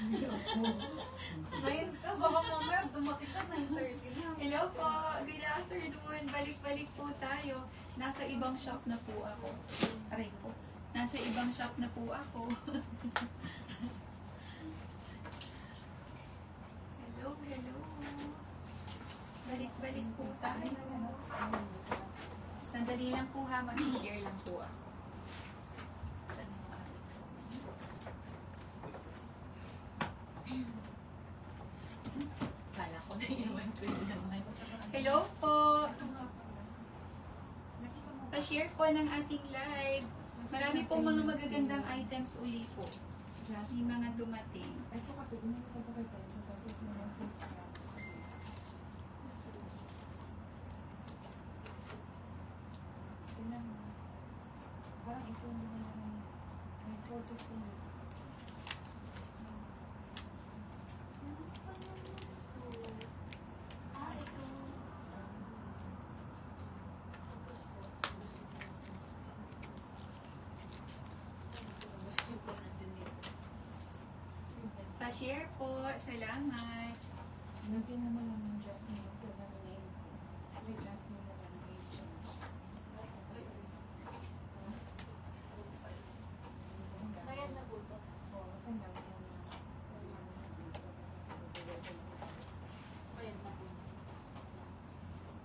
Ngayon ka, baka mamaya dumating ka 9:30 na. Hello po, good afternoon. Balik-balik po tayo. Nasa ibang shop na po ako. Aray po. Nasa ibang shop na po ako. Hello, hello. Balik-balik po tayo. Sandali lang po ha, mag-share lang po ako. Saan yung aral ko? Kala ko na iwan ko yun naman. Hello po! Pa-share po ng ating live. Marami po mga magagandang items uli po. May mga dumating. Ito kasi, ko ito kay Pedro kasi minessage niya. Tingnan mo. Parang ito hindi mo naman may 450. Pa-share po. Salamat. Lagyan naman lang ng Jasmine sa name. Like Jasmine na lang page. Bayad na po ito. Oo, kasi ang dami naman na. Bayad na po.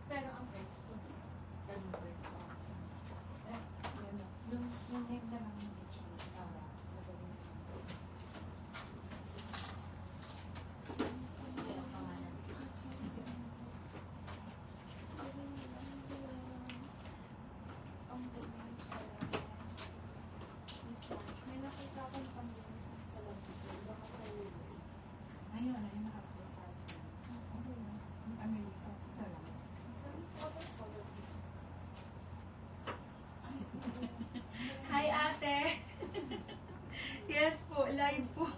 Pero ang price, ganun po ito. Yan na. Yung name na lang ng page. Para. Ayun, ayun nakapunta. Okay na. Ano yung isa lang. Hi ate! Yes po, live po.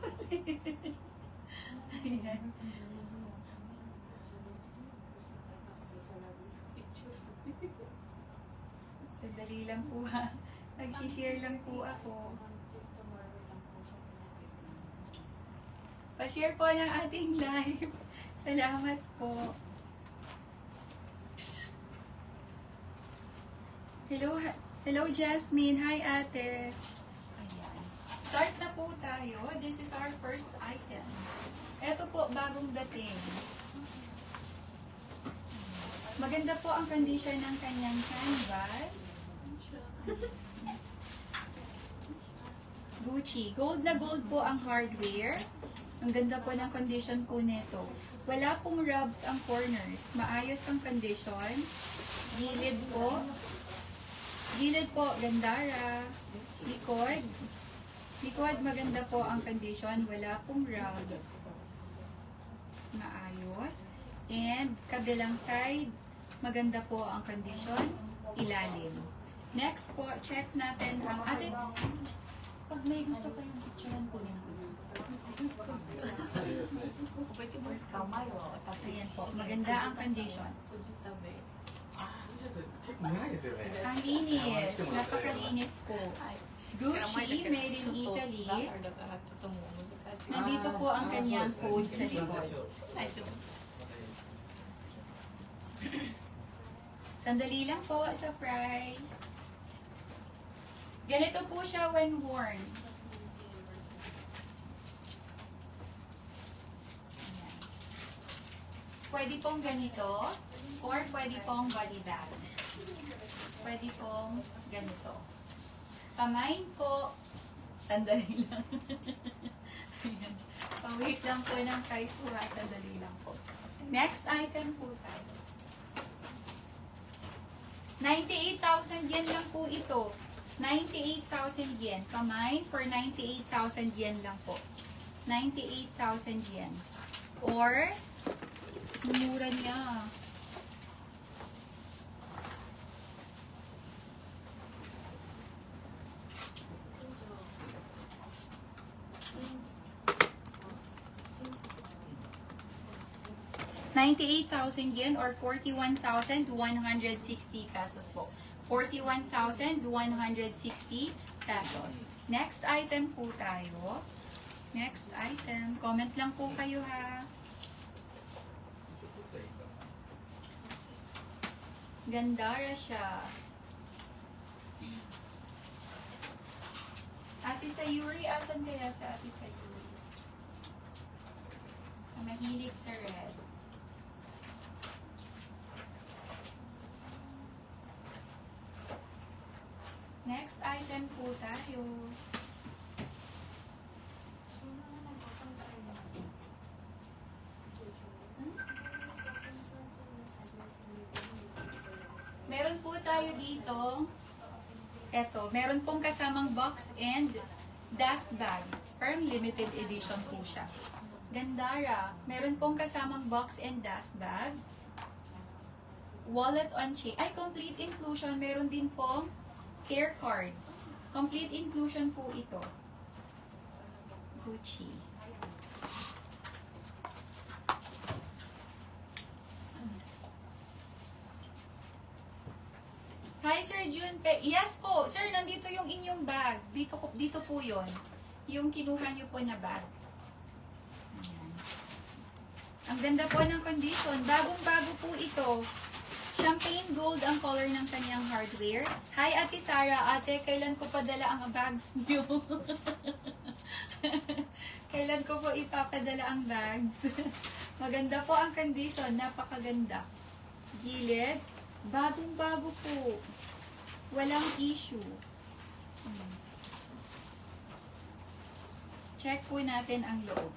Ayan. Sandali lang po ha. Nag-share lang po ako. Pa-share po ng ating live. Salamat po. Hello Jasmine. Hi ate. Ayan. Start na po tayo. This is our first item. Ito po, bagong dating. Maganda po ang condition ng kanyang canvas. Gucci. Gold na gold po ang hardware. Ang ganda po ng condition po nito. Wala pong rubs ang corners. Maayos ang condition. Gilid po. Gilid po, gandara. Likod. Likod, maganda po ang condition. Wala pong rubs. Maayos. And kabilang side, maganda po ang condition. Ilalim. Next po, check natin ang ating... Pag may gusto kayong picturean po niyo. Ayan po, maganda ang condition. Ang linis, napakalinis po. Gucci, made in Italy. Nandito po ang kanyang code sa likod. Sandali lang po sa price. Ganito po siya when worn. Pwede pong ganito, or pwede pong body bag. Pwede pong ganito. Kamay po, sandali lang. Ayan. Pa-wait lang po ng price po, sandali lang po. Next item po tayo. 98,000 yen lang po ito. 98,000 yen. Kamay for 98,000 yen lang po. 98,000 yen. Or, mura niya. ₱98,000 yen or 41,160 pesos po. 41,160 pesos. Next item po tayo. Next item. Comment lang po kayo ha. Gandara siya. Ate Sayuri, asan kaya sa Ate Sayuri? Sa mahilig sa red. Next item po tayo. Meron po tayo dito. Eto, meron pong kasamang box and dust bag. Perm limited edition po siya. Gandara, meron pong kasamang box and dust bag. Wallet on chain. Ay, complete inclusion. Meron din pong care cards. Complete inclusion po ito. Gucci. Hi, Sir Jun. Yes po. Sir, nandito yung inyong bag. Dito po yon. Yung kinuha niyo po na bag. Ayan. Ang ganda po ng condition. Bagong-bago po ito. Champagne gold ang color ng kanyang hardware. Hi, Ate Sara. Ate, kailan ko padala ang bags niyo? Kailan ko po ipapadala ang bags? Maganda po ang condition. Napakaganda. Gilid. Bagong-bago po. Walang issue. Check po natin ang loob.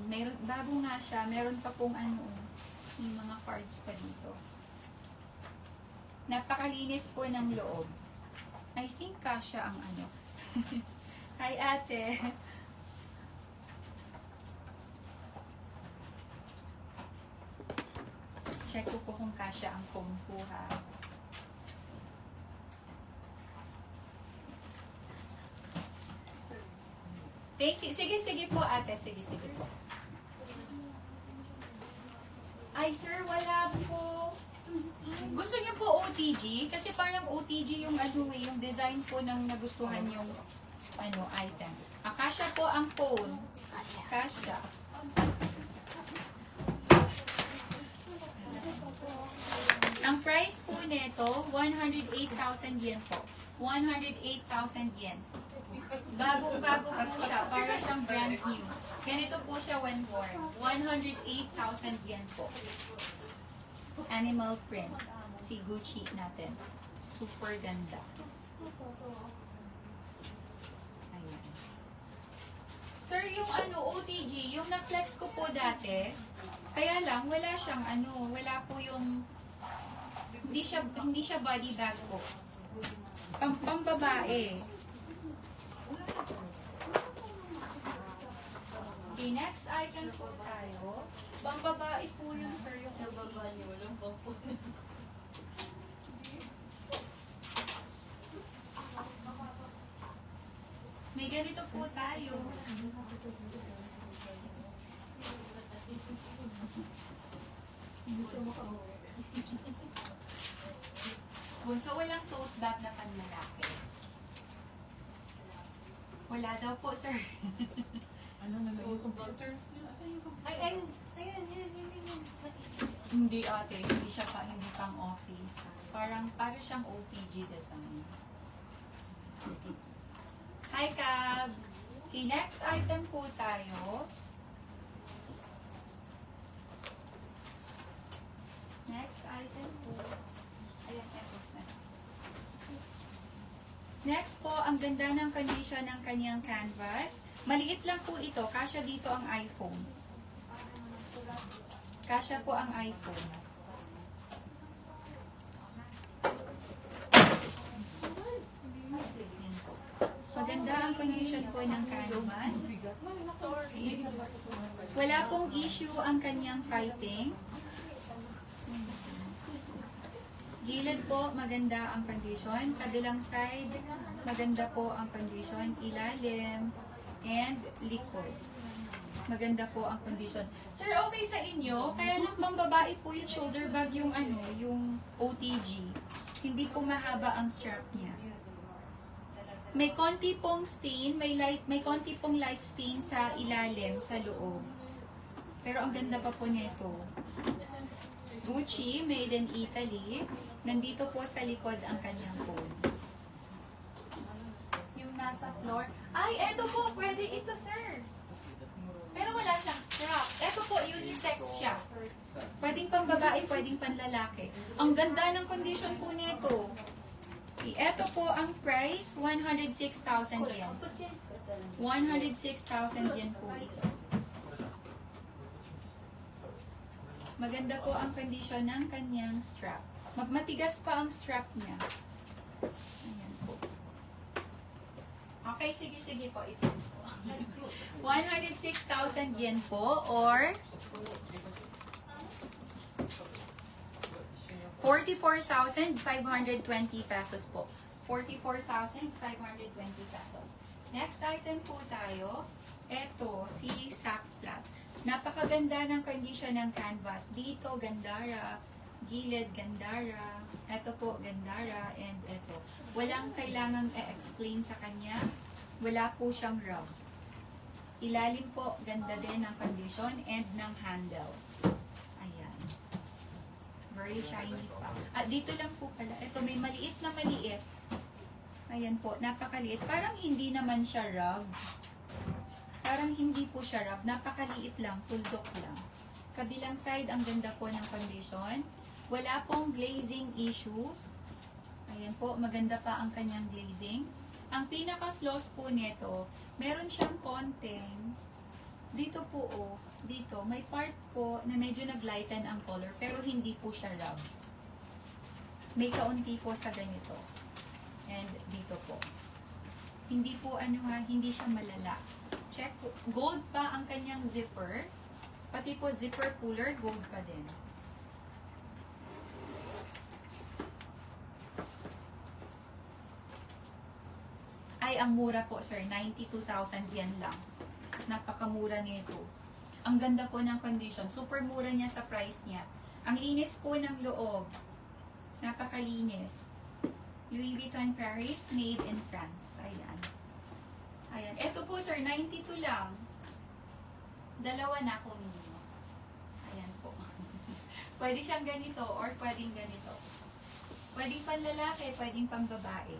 Meron, bago nga siya, meron pa pong yung mga cards pa dito. Napakalinis po ng loob. I think kasya ang Hi, ate. Check ko po kung kasya ang phone ko ha. Thank you. Sige po ate. Sige po. Ay sir, wala po. Gusto niyo po OTG? Kasi parang OTG yung yung design po ng nagustuhan yung item. Kasya po ang phone. Kasya. Ang price po nito, 108,000 yen po. 108,000 yen. Bagong-bago po siya, para siyang brand new. Ganito po siya when worn. 108,000 yen po. Animal print. Si Gucci natin. Super ganda. Ayan. Sir, yung OTG, yung na-flex ko po dati, kaya lang, wala siyang wala po yung, hindi siya body bag po. Pambabae. Okay, next item po tayo. Pambabae po yung sir, yung nababa niyo. Walang pampo. May ganito po tayo. So, walang tote bag na panlalaki. Wala daw po, sir. Computer? Ayun. Hindi ate, hindi pang office. Para siyang OPG design. Hi, Cab! Okay, next item po tayo. Next item po. Ayan, eto. Next po, ang ganda ng condition ng kanyang canvas. Maliit lang po ito. Kasya dito ang iPhone. Kasya po ang iPhone. Maganda ang condition po ng canvas. Wala pong issue ang kanyang piping. Gilid po, maganda ang condition. Kabilang side, maganda po ang condition. Ilalim and liquid. Maganda po ang condition. Sir, okay sa inyo? Kaya lang pambabae po yung shoulder bag yung yung OTG. Hindi po mahaba ang strap niya. May konti pong stain, may konti pong light stain sa ilalim, sa loob. Pero ang ganda pa po nito. Gucci, made in Italy. Nandito po sa likod ang kanyang code. Yung nasa floor. Ay, eto po, pwede ito, sir. Pero wala siyang strap. Eto po, unisex siya. Pwedeng pang babae, pwedeng pang lalaki. Ang ganda ng condition po nito. Ito po ang price, 106,000 yen. 106,000 yen po ito. Maganda po ang condition ng kanyang strap. Matigas pa ang strap niya. Ayan po. Okay, sige po. Ito po. 106,000 yen po or 44,520 pesos po. 44,520 pesos. Next item po tayo. Ito, si sack plat. Napakaganda ng condition ng canvas. Dito, Gandara. Gilid, Gandara. Ito po, Gandara. And ito. Walang kailangang i-explain sa kanya. Wala po siyang rubs. Ilalim po, ganda din ng condition and ng handle. Ayan. Very shiny pa. At dito lang po pala. Ito, may maliit na maliit. Ayan po, napakaliit. Parang hindi naman siya rub. Parang hindi po siya rub. Napakaliit lang, tuldok lang. Kabilang side, ang ganda po ng condition. Wala pong glazing issues. Ayan po, maganda pa ang kanyang glazing. Ang pinaka-floss po nito, meron siyang konting, dito po dito, may part po na medyo naglighten ang color, pero hindi po siya rubs. May kaunti po sa ganito. And dito po. Hindi po hindi siya malala. Check po. Gold pa ang kanyang zipper. Pati po zipper puller, gold pa din. Ay, ang mura po, sir. 92,000 yen lang. Napakamura nito. Ang ganda po ng condition. Super mura niya sa price niya. Ang linis po ng loob. Napakalinis. Louis Vuitton Paris, made in France. Ayan. Ayan. Ito po, sir. 92 lang. Dalawa na ako ninyo. Ayan po. Pwede siyang ganito or pwedeng ganito. Pwedeng pang lalaki, pwedeng pang babae.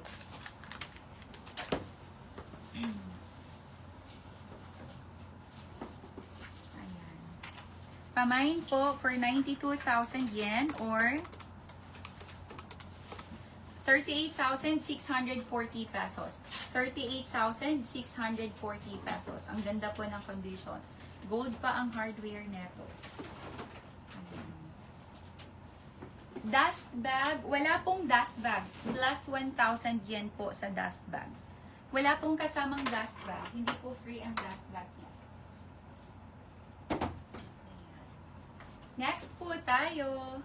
Ayan. Pamain po for 92,000 yen or 38,640 pesos. 38,640 pesos. Ang ganda po ng condition. Gold pa ang hardware neto. Ayan. Dust bag. Wala pong dust bag. Plus 1,000 yen po sa dust bag. Wala pong kasamang dust bag. Hindi po free ang dust bag niya. Next po tayo.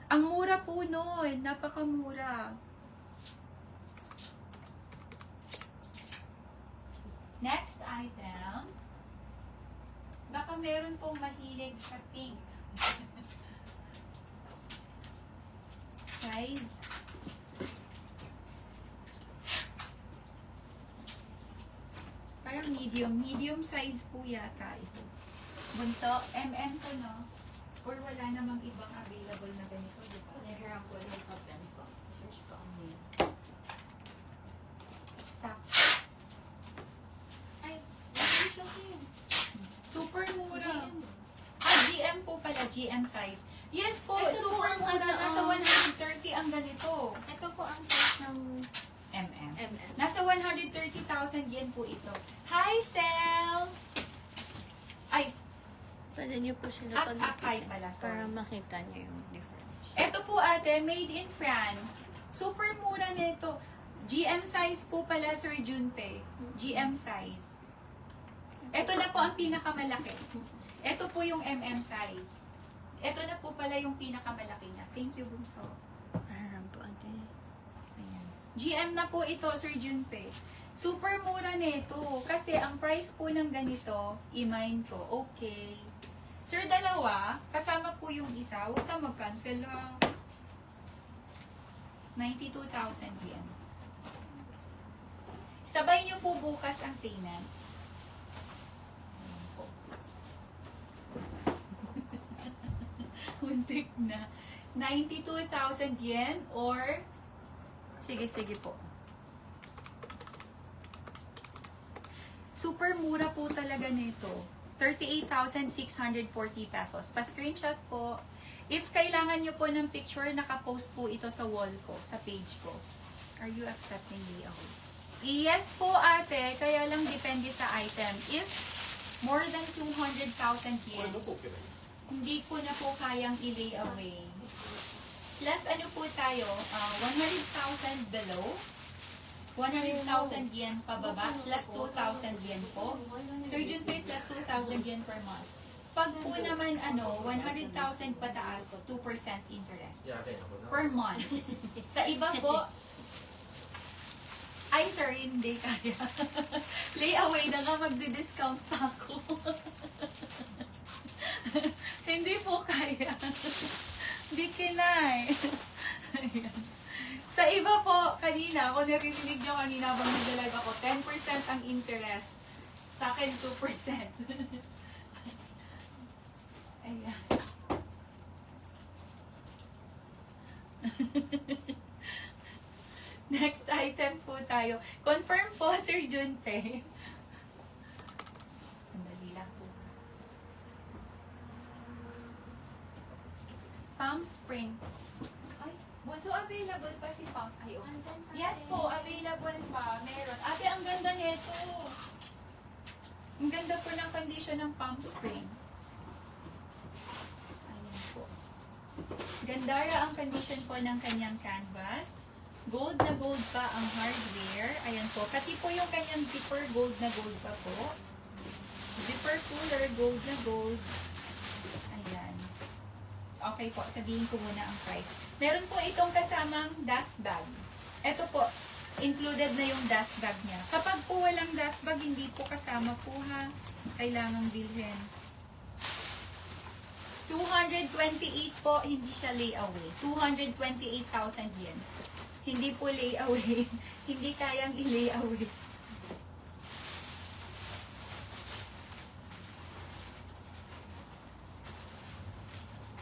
Ang mura po nun. Napakamura. Next item. Baka meron pong mahilig sa pink. Size. Parang medium size po yata ito. Bunso, MM ko, no? Or wala namang ibang available na ganito, di ba? Nahiram ko yung kapen ko. Search ko ang name. Sakto. Ay, hindi siya yun. Super mura. GM. GM po pala, GM size. Yes po, Ito po super ang mura. ano, Nasa 130 ang ganito. Ito po ang size ng MM. MM. Nasa 130,000 yen po ito. Hi, Sel! Ay, Pwede niyo po sila Akay pala, para sorry. makita niyo yung difference. Ito po ate, made in France. Super mura nito. GM size po pala, Sir Junpei. GM size. Ito na po ang pinakamalaki. Ito po yung MM size. Ito na po pala yung pinakamalaki niya. Thank you, Bunso. Ayan po, ate. Ayan. GM na po ito, Sir Junpei. Super mura nito. Kasi ang price po ng ganito, i-mine ko. Okay. Sir, dalawa, kasama po yung isa. Huwag ka mag-cancel lang. 92,000 yen. Sabay niyo po bukas ang payment. Ayan po. Muntik na. 92,000 yen or sige po. Super mura po talaga nito. 38,640 pesos. Pa-screenshot po. If kailangan nyo po ng picture, nakapost po ito sa wall ko, sa page ko. Are you accepting layaway? Yes po ate, kaya lang depende sa item. If more than 200,000 yen, hindi ko na po kayang i-layaway. Plus ano po tayo, 100,000 below, 100,000 yen pababa, plus 2,000 yen po. Surgeon pay plus 2,000 yen per month. Pag po naman 100,000 pataas, 2% interest per month. Sa iba po, ay sir, hindi kaya. Layaway na nga, magdi-discount pa ako. Hindi po kaya. Hindi kinay. Ayan. Sa iba po, kanina, ako narinig nyo kanina habang nag-live ako, 10% ang interest. Sa akin, 2%. Ayan. Next item po tayo. Confirm po, Sir Junpei. Sandali lang po. Palm Spring. Ay, bunso, available pa si Palm. Ay, okay. Yes po, available pa. Meron. Ate, ang ganda nito. Ang ganda po ng condition ng Palm Spring. Ayan po. Gandara ang condition po ng kanyang canvas. Gold na gold pa ang hardware. Ayan po. Pati po yung kanyang zipper, gold na gold pa po. Zipper cooler, gold na gold. Ayan. Okay po, sabihin ko muna ang price. Meron po itong kasamang dust bag. Ito po, included na yung dust bag niya. Kapag po walang dust bag, hindi po kasama po ha. Kailangang bilhin. 228 po, hindi siya layaway. 228,000 yen. Hindi po layaway. Hindi kayang i-layaway.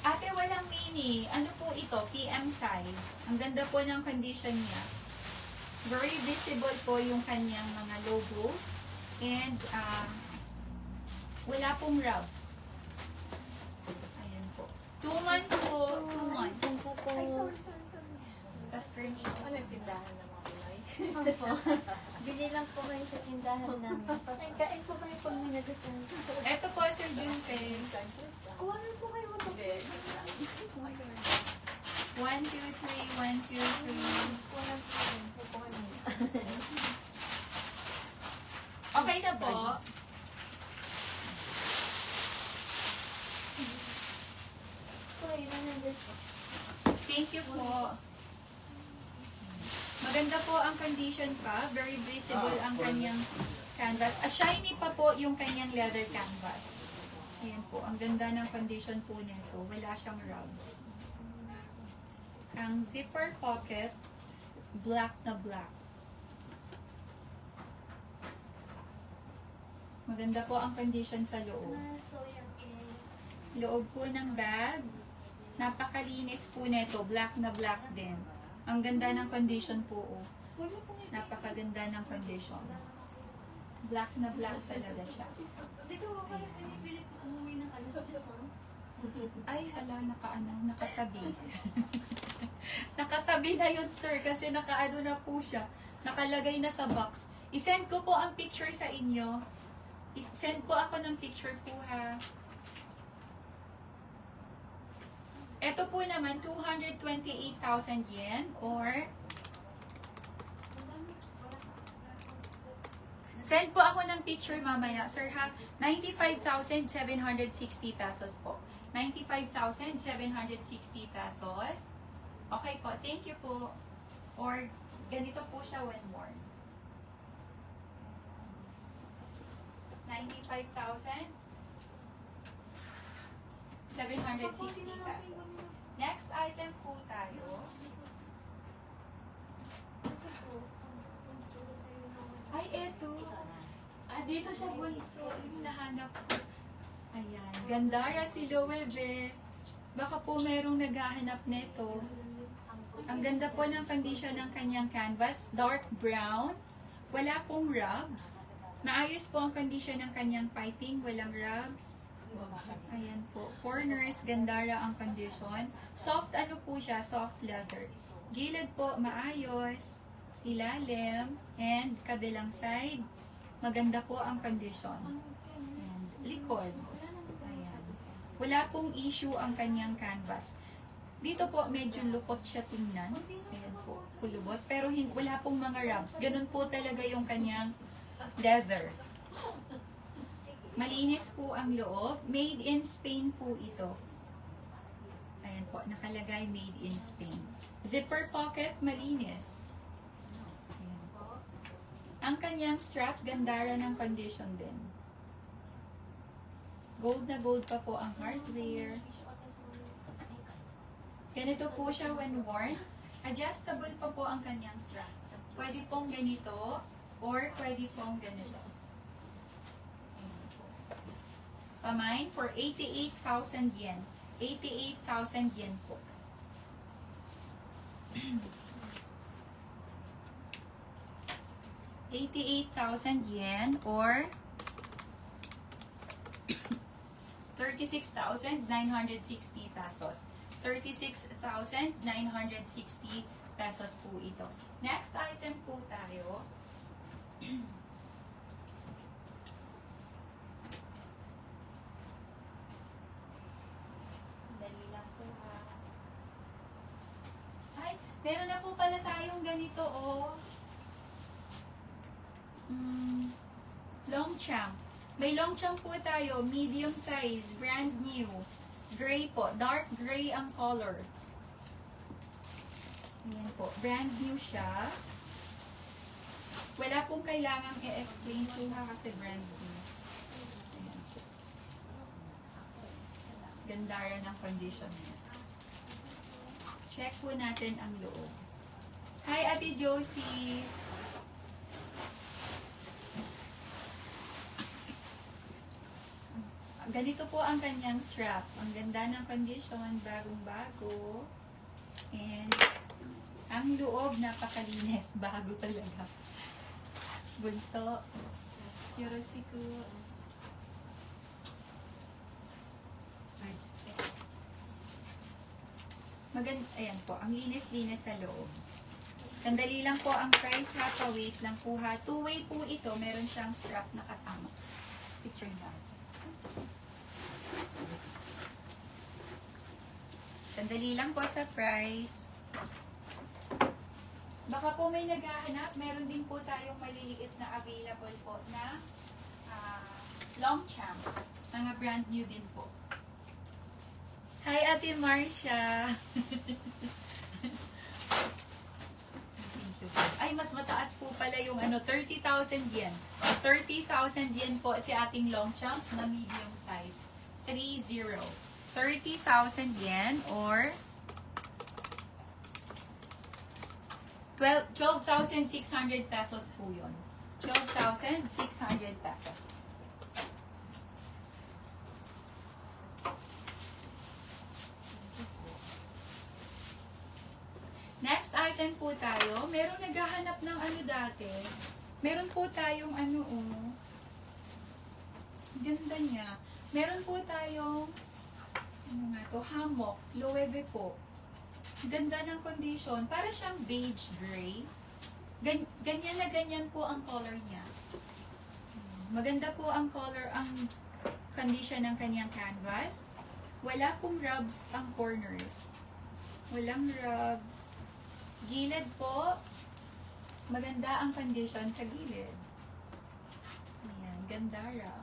Ate, walang mini. Ano po ito? PM size. Ang ganda po ng condition niya. Very visible po yung kanyang mga logos. And, wala pong rubs. Ayan po. 2 months po. 2 months. Ay, sorry. Tapos screenshot. Ano yung tindahan ng mga Pinoy? Opo. Bili lang po kayo sa tindahan namin. Ay, kain ko kayo pag may nag-send. Ito po, Sir Junpei. Kuha na po kayo ito. Oh my God. 1, 2, 3, 1, 2, 3. Kuha na po kayo. Kuha na. Okay na po. Sorry, 100 po. Thank you po. Maganda po ang condition pa. Very visible ang kanyang canvas. Shiny pa po yung kanyang leather canvas. Ayan po. Ang ganda ng condition po nito. Wala siyang rubs. Ang zipper pocket, black na black. Maganda po ang condition sa loob. Loob po ng bag. Napakalinis po nito. Black na black din. Ang ganda ng condition po. Oh. Napakaganda ng condition. Black na black talaga siya. Hindi ko ba kayo pinipilit umuwi ng ano sa Japan? Ay, hala, nakatabi. Nakatabi na yun, sir, kasi nakaano na po siya. Nakalagay na sa box. I-send ko po ang picture sa inyo. I-send po ako ng picture po, ha. Ito po naman, 228,000 yen or send po ako ng picture mamaya, sir ha. 95,760 pesos po. 95,760 pesos. Okay po, thank you po. Or ganito po siya one more. 95,760 pesos. Next item po tayo. Ay, eto. Dito siya bunso. Yung nahanap ko. Ayan. Gandara si Loewe. Baka po merong naghahanap nito. Ang ganda po ng condition ng kanyang canvas. Dark brown. Wala pong rubs. Maayos po ang condition ng kanyang piping. Walang rubs. Ayan po. Corners, Gandara ang condition. Soft ano po siya? Soft leather. Gilid po, maayos. Ilalim. And kabilang side. Maganda po ang condition. And likod. Ayan. Wala pong issue ang kanyang canvas. Dito po, medyo lupot siya tingnan. Ayan po, kulubot. Pero wala pong mga rubs. Ganun po talaga yung kanyang leather. Malinis po ang loob. Made in Spain po ito. Ayan po, nakalagay made in Spain. Zipper pocket, malinis. Ayan po. Ang kanyang strap, Gandara ng condition din. Gold na gold pa po ang hardware. Ganito po siya when worn. Adjustable pa po ang kanyang strap. Pwede pong ganito or pwede pong ganito. Pamain for 88,000 yen. 88,000 yen po. ₱88,000 or 36,960 pesos. 36,960 pesos po ito. Next item po tayo. Dali lang po ha. Ay, meron na po pala tayong ganito oh. Longchamp. May Longchamp po tayo, medium size, brand new. Gray po, dark gray ang color. Ayan po, brand new siya. Wala pong kailangang i-explain po ha kasi brand new. Ayan po. Gandara ng condition niya. Check po natin ang loob. Hi Ate Josie! Ganito po ang kanyang strap. Ang ganda ng condition, bagong-bago. And ang loob, napakalinis. Bago talaga. Bunso. Yoroshiku. Ayan po, ang linis-linis sa loob. Sandali lang po ang price ha, pa-weight lang po ha. Two-way po ito, meron siyang strap na kasama. Picture na. Sandali lang po sa price. Baka po may naghahanap, meron din po tayong maliliit na available po na Longchamp. Mga brand new din po. Hi Ate Marcia! Ay, mas mataas po pala yung 30,000 yen. 30,000 yen po si ating Longchamp na medium size. 30. 30,000 yen or 12,600 pesos po yun. 12,600 pesos. Next item po tayo. Meron naghahanap ng dati. Meron po tayong ganda niya. Meron po tayong hammock. Loewe po. Ganda ng condition. Para siyang beige gray. Ganyan na ganyan po ang color niya. Maganda po ang color, ang condition ng kanyang canvas. Wala pong rubs ang corners. Walang rubs. Gilid po, maganda ang condition sa gilid. Ayan, Gandara.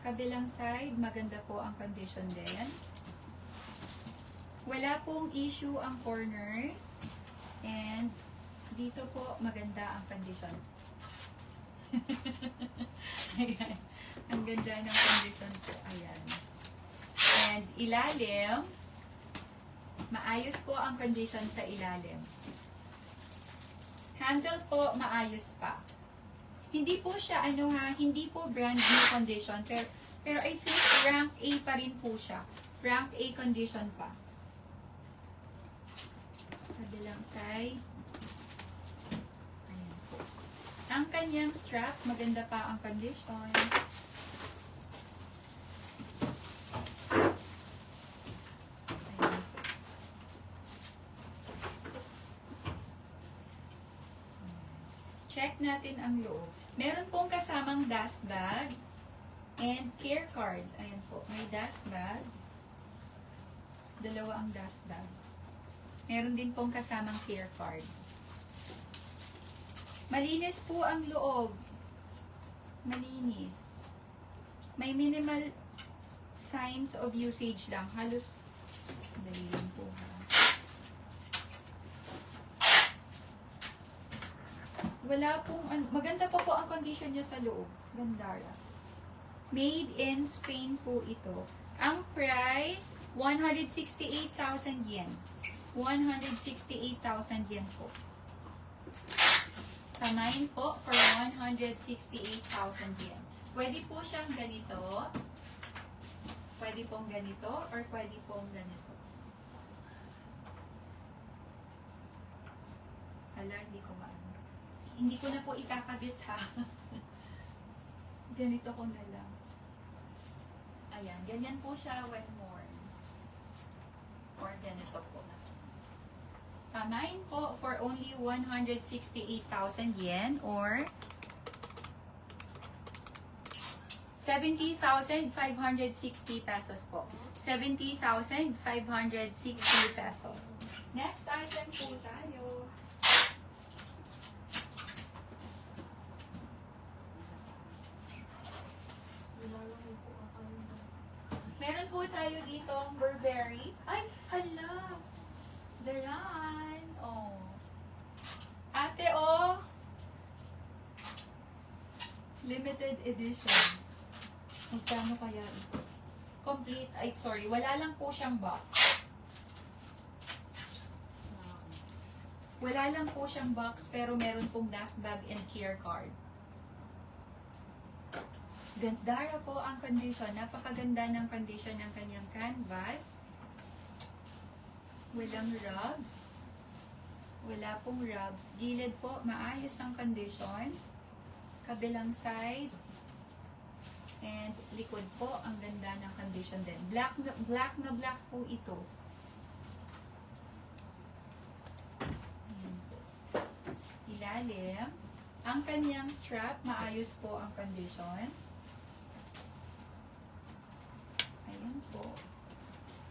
Kabilang side, maganda po ang condition din. Wala pong issue ang corners. And dito po, maganda ang condition. Ayan. Ang ganda ng condition po. Ayan. And ilalim, maayos po ang condition sa ilalim. Handle po, maayos pa. Hindi po siya, hindi po brand new condition. Pero I think rank A pa rin po siya. Rank A condition pa. Kabilang side. Ayan po. Ang kanyang strap, maganda pa ang condition. Ayan. Check natin ang loob. Meron pong kasamang dust bag and care card. Ayan po, may dust bag. Dalawa ang dust bag. Meron din pong kasamang care card. Malinis po ang loob. Malinis. May minimal signs of usage lang. Halos, dali lang po ha. Wala pong, maganda pa po ang condition niya sa loob. Gandara. Made in Spain po ito. Ang price, 168,000 yen. 168,000 yen po. Kamain po for 168,000 yen. Pwede po siyang ganito. Pwede pong ganito or pwede pong ganito. Hala, hindi ko maano. Hindi ko na po ikakabit ha. Ganito ko na lang. Ayan, ganyan po siya when worn. Or ganito po na. Kamain po for only 168,000 yen or 70,560 pesos po. 70,560 pesos. Next item po tayo. Meron po tayo dito Burberry. Ay, hala! Daran. Oh. Ate, oh! Limited edition. Magkano kaya ito? Complete, ay sorry, wala lang po siyang box. Wala lang po siyang box, pero meron pong dust bag and care card. Gandara po ang condition. Napakaganda ng condition ng kanyang canvas. Walang rubs. Wala pong rubs. Gilid po, maayos ang condition. Kabilang side. And likod po, ang ganda ng condition din. Black na black po ito. Ayan po. Ilalim. Ang kanyang strap, maayos po ang condition. Ayan po.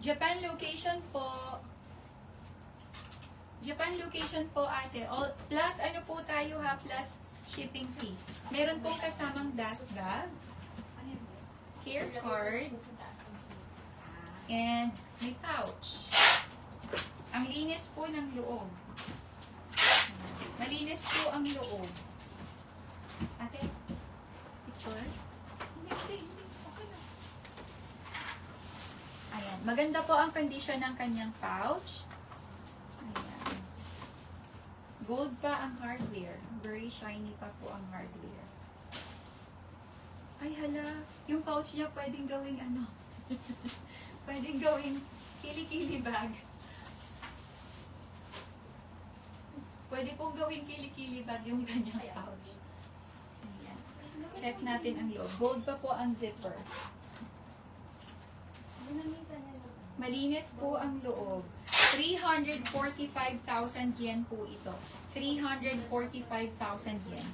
Japan location po. Japan location po ate. Plus ano po tayo ha? Plus shipping fee. Meron po kasamang dust bag. Care card. And may pouch. Ang linis po ng loob. Malinis po ang loob. Ate, picture? Hindi. Okay na. Ayan. Maganda po ang condition ng kanyang pouch. Ayan. Gold pa ang hardware. Very shiny pa po ang hardware. Ay, hala. Yung pouch niya pwedeng gawing ano? Pwedeng gawing kili-kili bag. Pwede pong gawing kili-kili bag yung kanyang pouch. Ayan. Check natin ang loob. Gold pa po ang zipper. Malinis po ang loob. 345,000 yen po ito. 345,000 yen.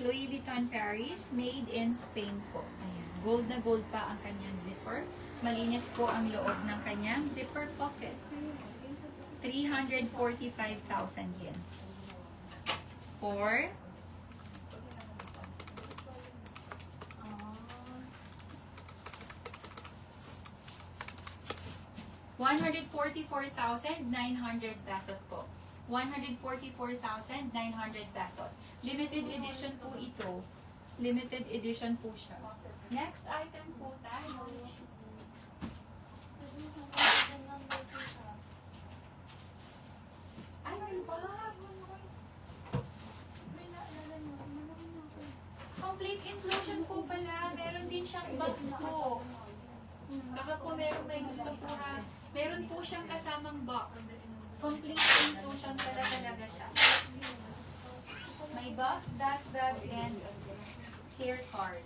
Louis Vuitton Paris, made in Spain po. Ayan. Gold na gold pa ang kanyang zipper. Malinis po ang loob ng kanyang zipper pocket. 345,000 yen. Or 144,900 pesos po. 144,900 pesos. Limited edition po ito. Limited edition po siya. Next item po tayo. Ay, may box! Complete inclusion po pala. Meron din siyang box po. Baka po meron may gusto po ha. Meron po siyang kasamang box. Complete inclusion pala talaga siya. May box, dust bag, and hair card.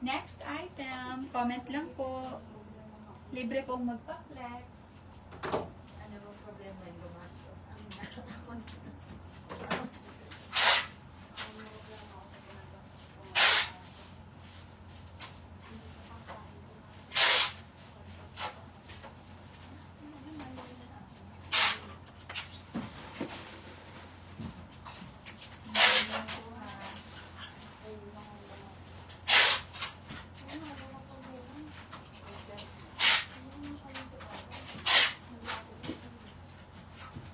Next item, comment lang po. Libre pong magpa-flex. Ano bang problema yung gumastos?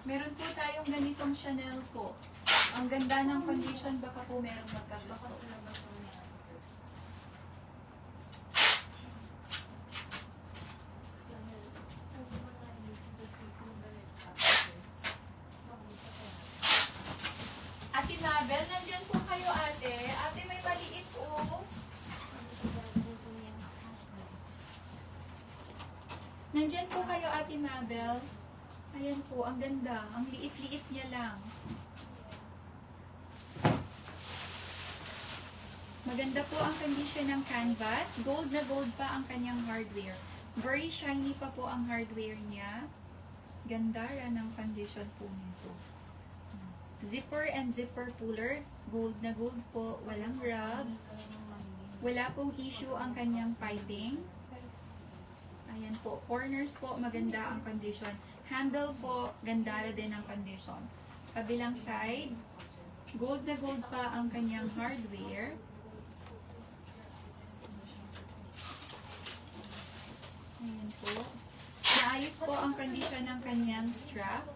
Meron po tayong ganitong Chanel po. Ang ganda ng condition, baka po merong magkagusto. Ate Mabel, nandyan po kayo ate. Ate, may maliit po. Nandyan po kayo ate Mabel. Ayan po, ang ganda. Ang liit-liit niya lang. Maganda po ang condition ng canvas. Gold na gold pa ang kanyang hardware. Very shiny pa po ang hardware niya. Ganda rin ang condition po nito. Zipper and zipper puller. Gold na gold po. Walang rubs. Wala pong issue ang kanyang piping. Ayan po. Corners po, maganda ang condition. Handle po, ganda din ang condition. Kabilang side, gold na gold pa ang kanyang hardware. Ayan po. Naayos po ang condition ng kanyang strap.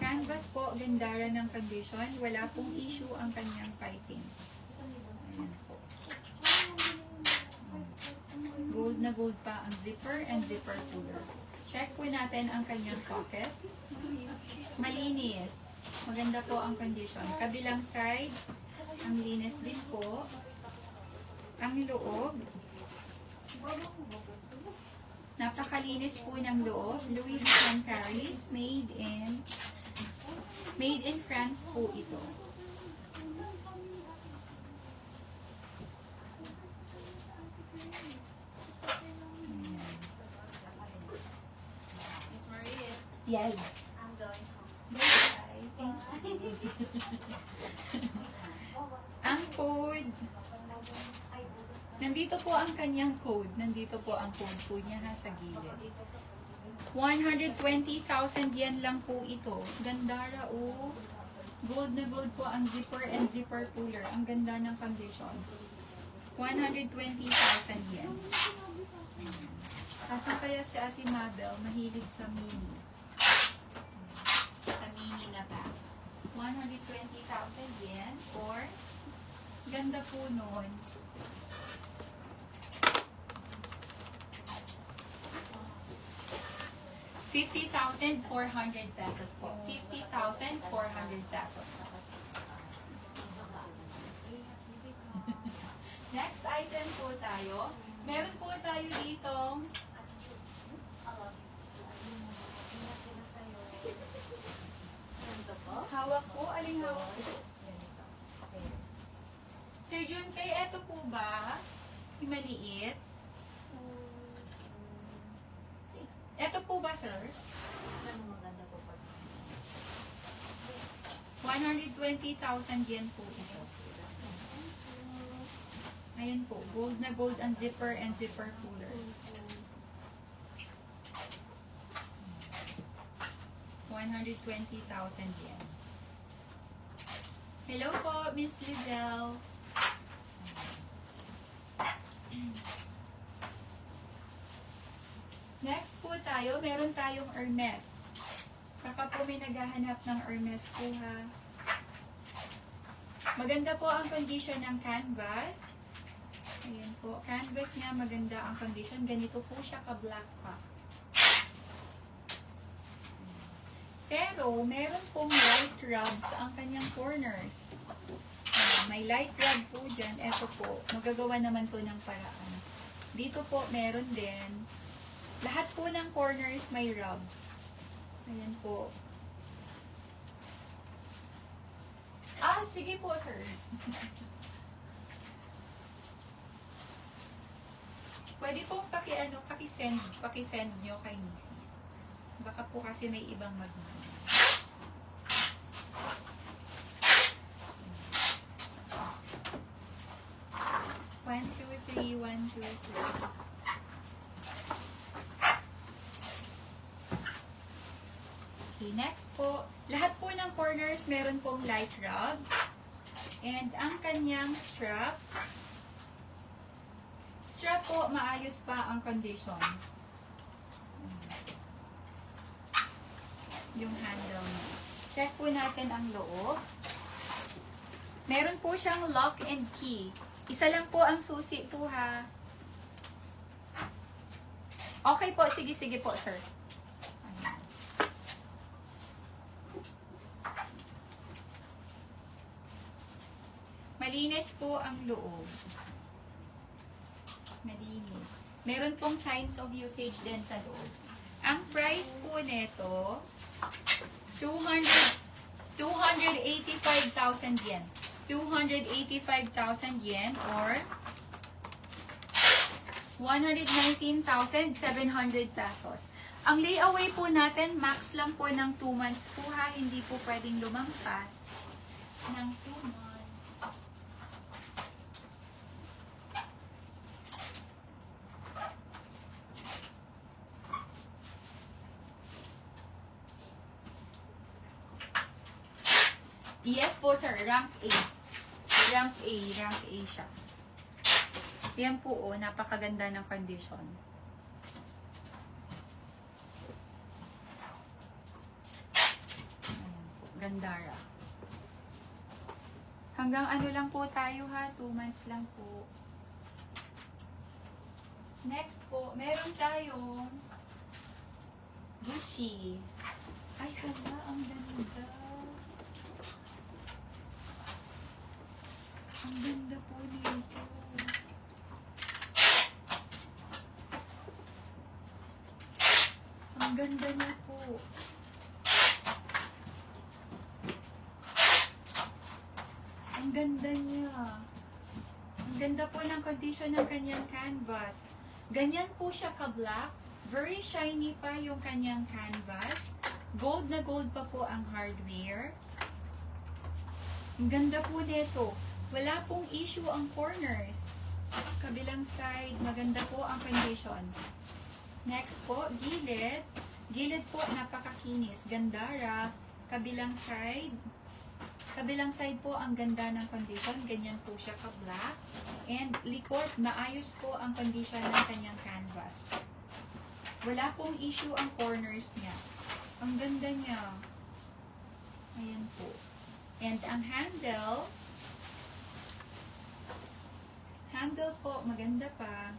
Canvas po, ganda rin ang condition. Wala pong issue ang kanyang piping. Ayan po. Gold na gold pa ang zipper and zipper puller. Check po natin ang kanyang pocket. Malinis. Maganda po ang condition. Kabilang side, ang linis din po. Ang loob. Napakalinis po ng loob. Louis Vuitton Paris. Made in France po ito. Miss Marie, Yes. I'm going home. Bye-bye. Thank you. Ang code. Nandito po ang kanyang code. Nandito po ang code po niya ha, sa gilid. 120,000 yen lang po ito. Gandara o. Gold na gold po ang zipper and zipper puller. Ang ganda ng condition. 120,000 yen. Kasan kaya si Ate Mabel mahilig sa mini? Sa mini na bag. 120,000 yen or ganda po nun. ₱50,400 po. 50,400 pesos. Next item po tayo. Meron po tayo dito. Hawak po. Aling hawak po? Sir Jun, kay eto po ba? Yung maliit? Eto po ba, sir? 120,000 yen po ito. Ayan po, gold na gold ang zipper and zipper puller. 120,000 yen. Hello po, Miss Lizelle. Next po tayo, meron tayong Hermes. Baka po may naghahanap ng Hermes po ha. Maganda po ang condition ng canvas. Ayan po, canvas niya maganda ang condition. Ganito po siya ka-black pa. Pero, meron pong light rubs ang kanyang corners. May light rub po dyan. Ito po, magagawa naman po ng paraan. Dito po, meron din. Lahat po ng corners may rubs. Ayan po. Sige po, sir. Pwede pong paki-send nyo kay Mrs. Baka po kasi may ibang magmamahal. 1, 2, 3, 1, 2, 3. Okay, next po, lahat po ng corners meron pong light rubs. And ang kanyang strap po, maayos pa ang condition. Yung handle niya. Check po natin ang loob. Meron po siyang lock and key. Isa lang po ang susi po, ha. Okay po, sige po, sir. Ayan. Malinis po ang loob. Malinis. Meron pong signs of usage din sa loob. Ang price po nito, 285,000 yen. 285,000 yen or 119,700 pesos. Ang layaway po natin, max lang po ng 2 months po, ha. Hindi po pwedeng lumampas ng 2 months. Yes po, sir. Rank A. Rank A siya. Yan po, oh, napakaganda ng condition. Ayan po, Gandara. Hanggang ano lang po tayo, ha? 2 months lang po. Next po, meron tayong Gucci. Ay, hala, ang ganda. Ang ganda po nito. Ang ganda niya po. Ang ganda niya. Ang ganda po ng condition ng kanyang canvas. Ganyan po siya ka-black. Very shiny pa yung kanyang canvas. Gold na gold pa po ang hardware. Ang ganda po nito. Wala pong issue ang corners. Kabilang side, maganda po ang condition. Next po, gilid. Gilid po, napakakinis. Gandara. Kabilang side. Kabilang side po, ang ganda ng condition. Ganyan po siya ka-black. And likod, maayos po ang condition ng kanyang canvas. Wala pong issue ang corners niya. Ang ganda niya. Ayan po. And ang handle po, maganda pa.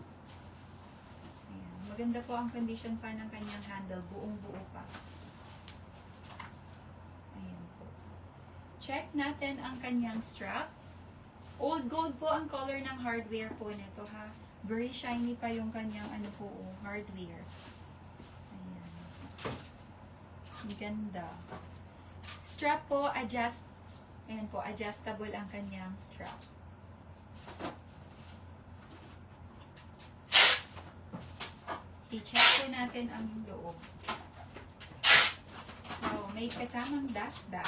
Ayan. Maganda po ang condition pa ng kanyang handle. Buong-buo pa. Ayan po. Check natin ang kanyang strap. Old gold po ang color ng hardware po nito, ha. Very shiny pa yung kanyang hardware. Ayan. Ang ganda. Strap po, ayan po, adjustable ang kanyang strap. I-check po natin ang loob. Oh, may kasamang dust bag.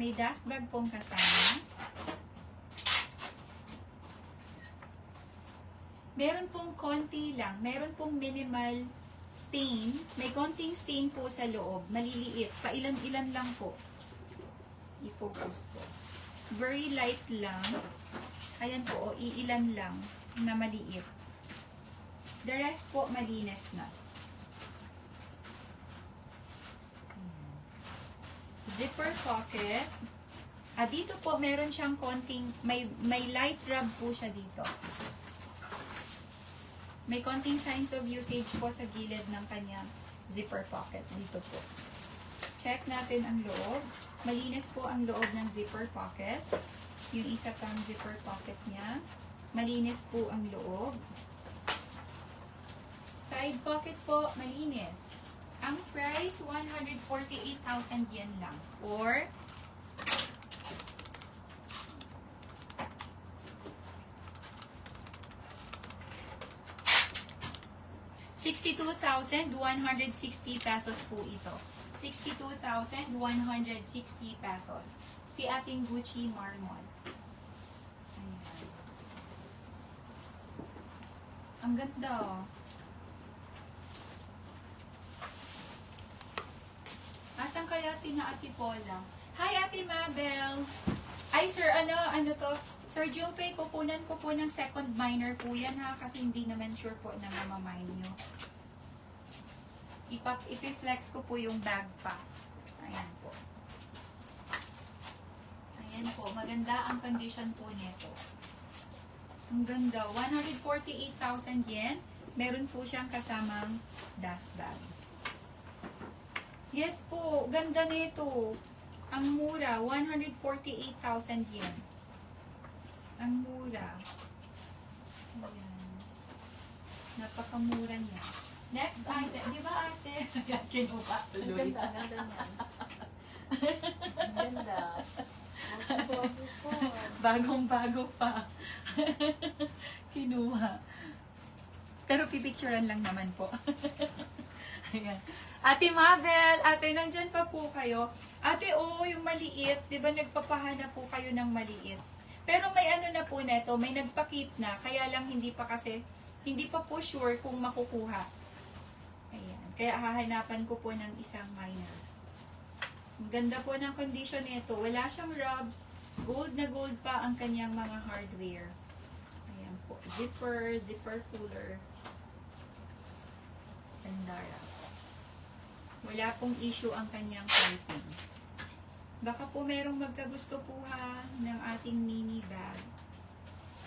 May dust bag pong kasama. Meron pong konti lang. Meron pong minimal stain. May konting stain po sa loob. Maliliit. Pailan-ilan lang po. I-focus ko. Very light lang. Ayan po, iilan lang na maliit. The rest po, malinis na. Zipper pocket. Dito po, meron siyang konting, may light rub po siya dito. May konting signs of usage po sa gilid ng kanyang zipper pocket. Dito po. Check natin ang loob. Malinis po ang loob ng zipper pocket. Yung isa pang zipper pocket niya. Malinis po ang loob. Side pocket po, malinis. Ang price, 148,000 yen lang. Or 62,160 pesos po ito. 62,160 pesos. Si ating Gucci Marmon. Ayan. Ang ganda oh. Asan kaya si na Ate Paula? Hi Ate Mabel! Ay sir, ano to? Sir Junpei, kukunan ko po ng second minor po yan ha, kasi hindi naman sure po na mamamine nyo. Ipiflex ko po yung bag pa. Ayan po. Ayan po, maganda ang condition po nito. Ang ganda, 148,000 yen. Meron po siyang kasamang dust bag. Yes po, ganda nito. Ang mura, 148,000 yen. Ang mura. Ayan. Napakamura niya. Next item. Di ba ate? Ayan, kinuha. Ang ganda, ang ganda niyan. Ang ganda. Bago po. Bagong-bago pa. Kinuha. Pero pipicturean lang naman po. Ayan. Ate Mabel, ate, nandyan pa po kayo. Ate, yung maliit. Di ba nagpapahanap po kayo ng maliit? Pero may ano na po neto, may nagpa-keep na. Kaya lang hindi pa po sure kung makukuha. Ayan. Kaya hahanapan ko po ng isang minor. Ang ganda po ng condition nito. Wala siyang rubs. Gold na gold pa ang kanyang mga hardware. Ayan po. Zipper cooler. Tandara. Wala pong issue ang kanyang piping. Baka po merong magkagusto po ha ng ating mini bag.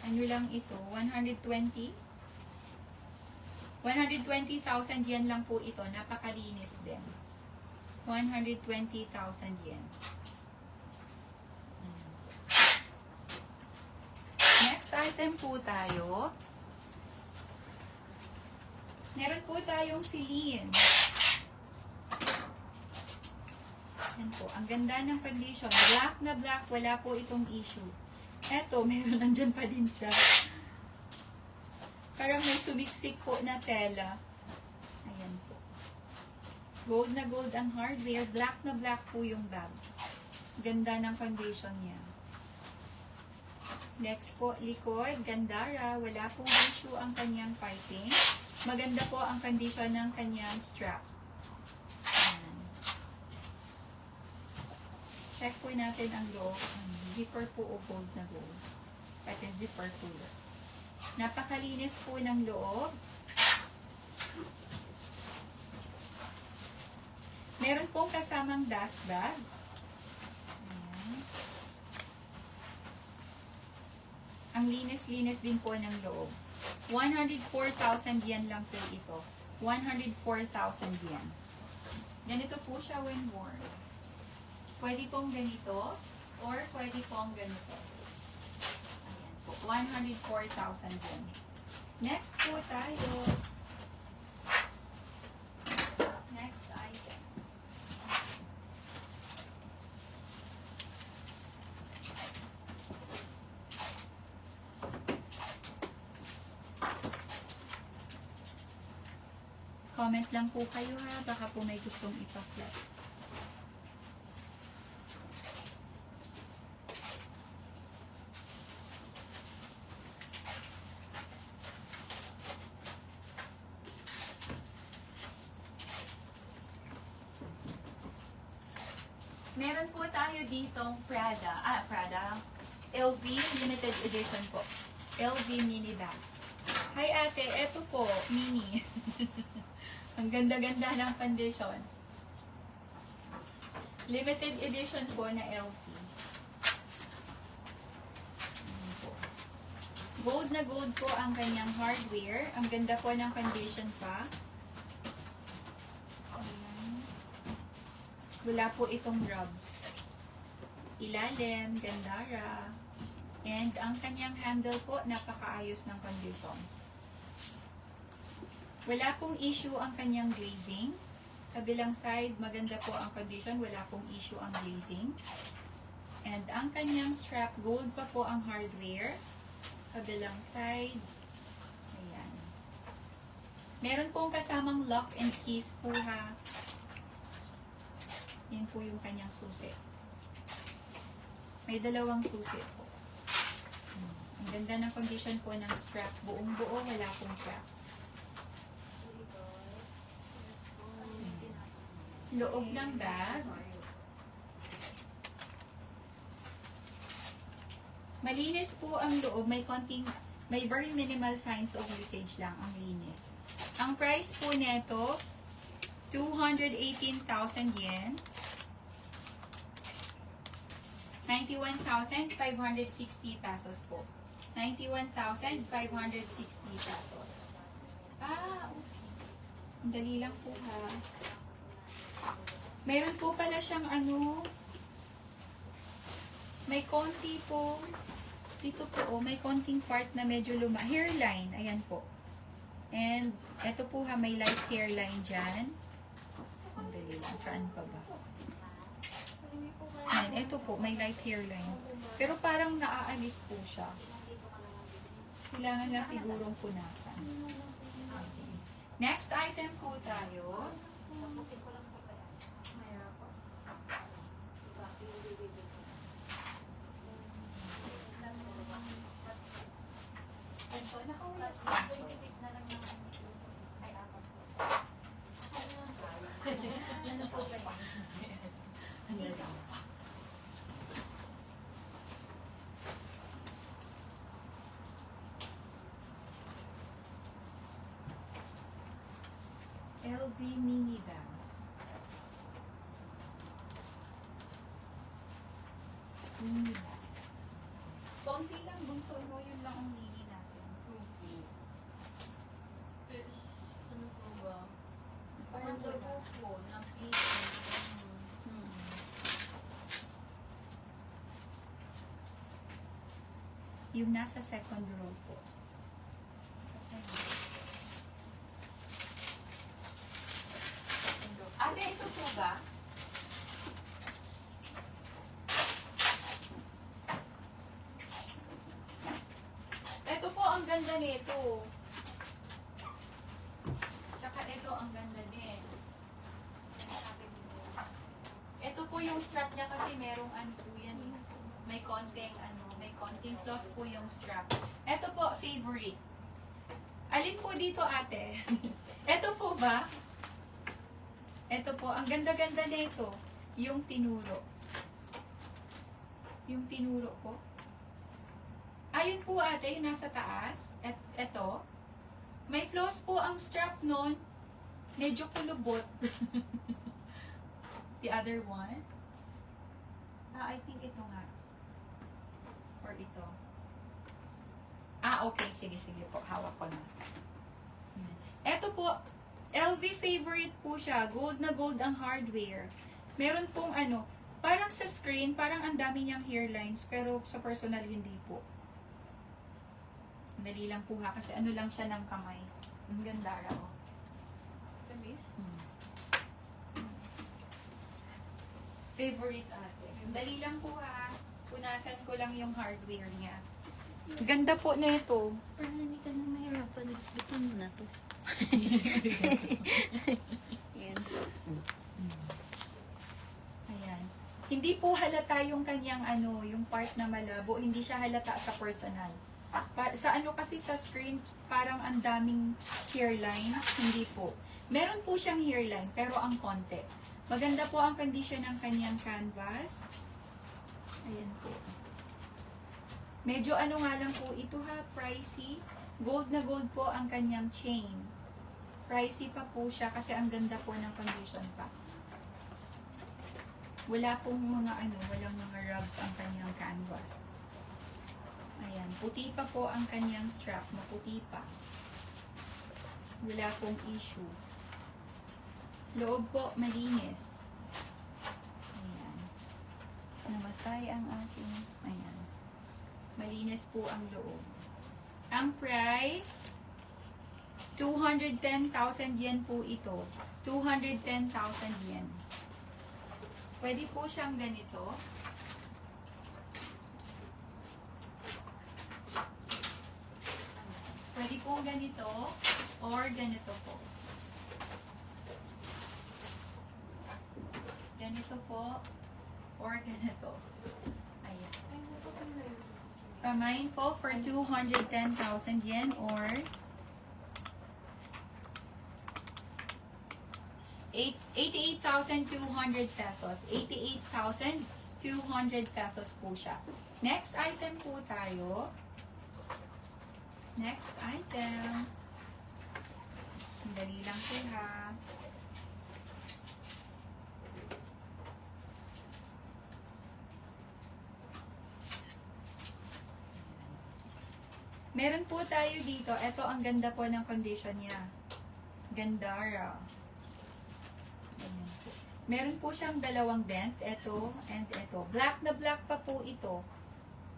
Ano lang ito? 120,000 yen lang po ito. Napakalinis din. 120,000 yen. Next item po tayo. Meron po tayong Celine. Yan po. Ang ganda ng condition. Black na black. Wala po itong issue. Eto, meron nandyan pa din siya. Parang may sumiksik po na tela. Ayan po. Gold na gold ang hardware. Black na black po yung bag. Ganda ng condition niya. Next po, likod. Gandara. Wala pong issue ang kanyang piping. Maganda po ang condition ng kanyang strap. Check po natin ang loob. Zipper po o gold na gold. At zipper cooler. Napakalinis po ng loob. Meron pong kasamang dust bag. Ayan. Ang linis-linis din po ng loob. 104,000 yen lang po ito. 104,000 yen. Ganito po siya when worn. Pwede pong ganito, or pwede pong ganito. Ayan po, 104,000 yen. Next po tayo. Next item. Comment lang po kayo ha, baka po may gustong ipa-flex. Meron po tayo ditong Prada, LV limited edition po. LV mini bags. Hi ate, eto po, mini. Ang ganda-ganda ng condition. Limited edition po na LV. Ayan po. Gold na gold po ang kanyang hardware. Ang ganda po ng condition pa. Wala po itong rubs. Ilalim, gandara. And ang kanyang handle po, napakaayos ng condition. Wala pong issue ang kanyang glazing. Kabilang side, maganda po ang condition. Wala pong issue ang glazing. And ang kanyang strap, gold pa po ang hardware. Kabilang side, ayan. Meron pong kasamang lock and keys po ha. Yan po yung kanyang susi. May dalawang susi po. Ang ganda ng condition po ng strap. Buong buo, wala pong cracks. Loob ng bag. Malinis po ang loob. May very minimal signs of usage lang ang linis. Ang price po nito, 218,000 yen. 91,560 pesos po. 91,560 pesos. Okay. Ang dali lang po ha. Meron po pala siyang may konti po, dito po, may konting part na medyo hairline, ayan po. And, eto po ha, may light hairline dyan. Ang dali lang, saan pa ba? Ayan, eto po, may light hairline. Pero parang naaalis po siya. Kailangan lang sigurong punasan. Next item po tayo. Ano po ba yun? LV mini bags. Mini bags. Konti lang bunso mo, yun lang ang mini natin. Ano po ba? Parang Ang dugo po, ng piso. Yung nasa second row po. Second row. Ate, ito po ba? Ito po ang ganda nito. Tsaka ito ang ganda din. Ito po yung strap niya kasi merong po yan. May konting flaws po yung strap. Ito po, favorite. Alin po dito, ate? Ito po ba? Ito po, ang ganda-ganda nito. Yung tinuro. Yung tinuro po. Ayun po, ate, yung nasa taas. Ito. May flaws po ang strap nun. Medyo kulubot. The other one. I think ito nga. Or ito. Okay. Sige po. Hawak ko na. Ito po, LV favorite po siya. Gold na gold ang hardware. Meron pong parang sa screen, parang ang dami niyang hairlines, pero sa personal hindi po. Dali lang po ha, kasi lang siya ng kamay. Ang ganda raw. Tamis? Favorite ate. Dali lang po ha. Punasan ko lang yung hardware niya. Ganda po na ito. Parang hindi ka na mahirapan. Ito mo na to. Yan. Ayan. Hindi po halata yung kanyang yung part na malabo. Hindi siya halata sa personal. Sa kasi sa screen, parang ang daming hairlines. Hindi po. Meron po siyang hairline, pero ang konti. Maganda po ang condition ng kanyang canvas. Ayan po. Medyo nga lang po ito ha, pricey. Gold na gold po ang kanyang chain. Pricey pa po siya kasi ang ganda po ng condition pa. Wala pong walang mga rubs ang kanyang canvas. Ayan, puti pa po ang kanyang strap, maputi pa. Wala pong issue. Loob po, malinis. Namatay ang aking, ayan. Malinis po ang loob. Ang price, 210,000 yen po ito. 210,000 yen. Pwede po siyang ganito. Pwede po ganito or ganito po. Ganito po or ganito. Ayan. Pamain po for 210,000 yen or 88,200 pesos. 88,200 pesos po siya. Next item po tayo. Next item. Dali lang po ha. Meron po tayo dito. Ito ang ganda po ng condition niya. Gandara. Ayan po. Meron po siyang dalawang dent. Ito and ito. Black na black pa po ito.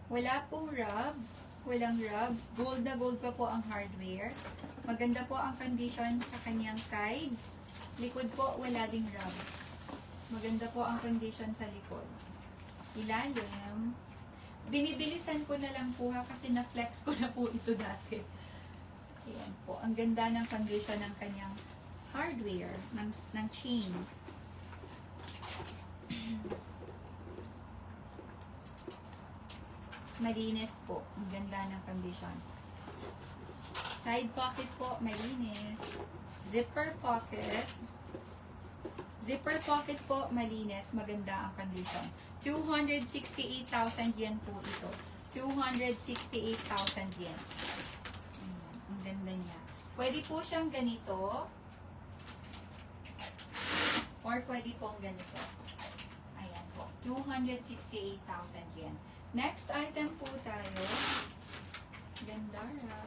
Wala pong rubs. Walang rubs. Gold na gold pa po ang hardware. Maganda po ang condition sa kanyang sides. Likod po, wala ding rubs. Maganda po ang condition sa likod. Ilalim. Binibilisan ko na lang po ha kasi na-flex ko na po ito dati. Ayan po. Ang ganda ng condition ng kanyang hardware, ng chain. Malinis po. Ang ganda ng condition. Side pocket po, malinis. Zipper pocket. Zipper pocket po, malinis. Maganda ang condition. 268,000 yen po ito. 268,000 yen. Ayan, ang ganda niya. Pwede po siyang ganito. Or pwede pong ganito. Ayan po. 268,000 yen. Next item po tayo. Gandara.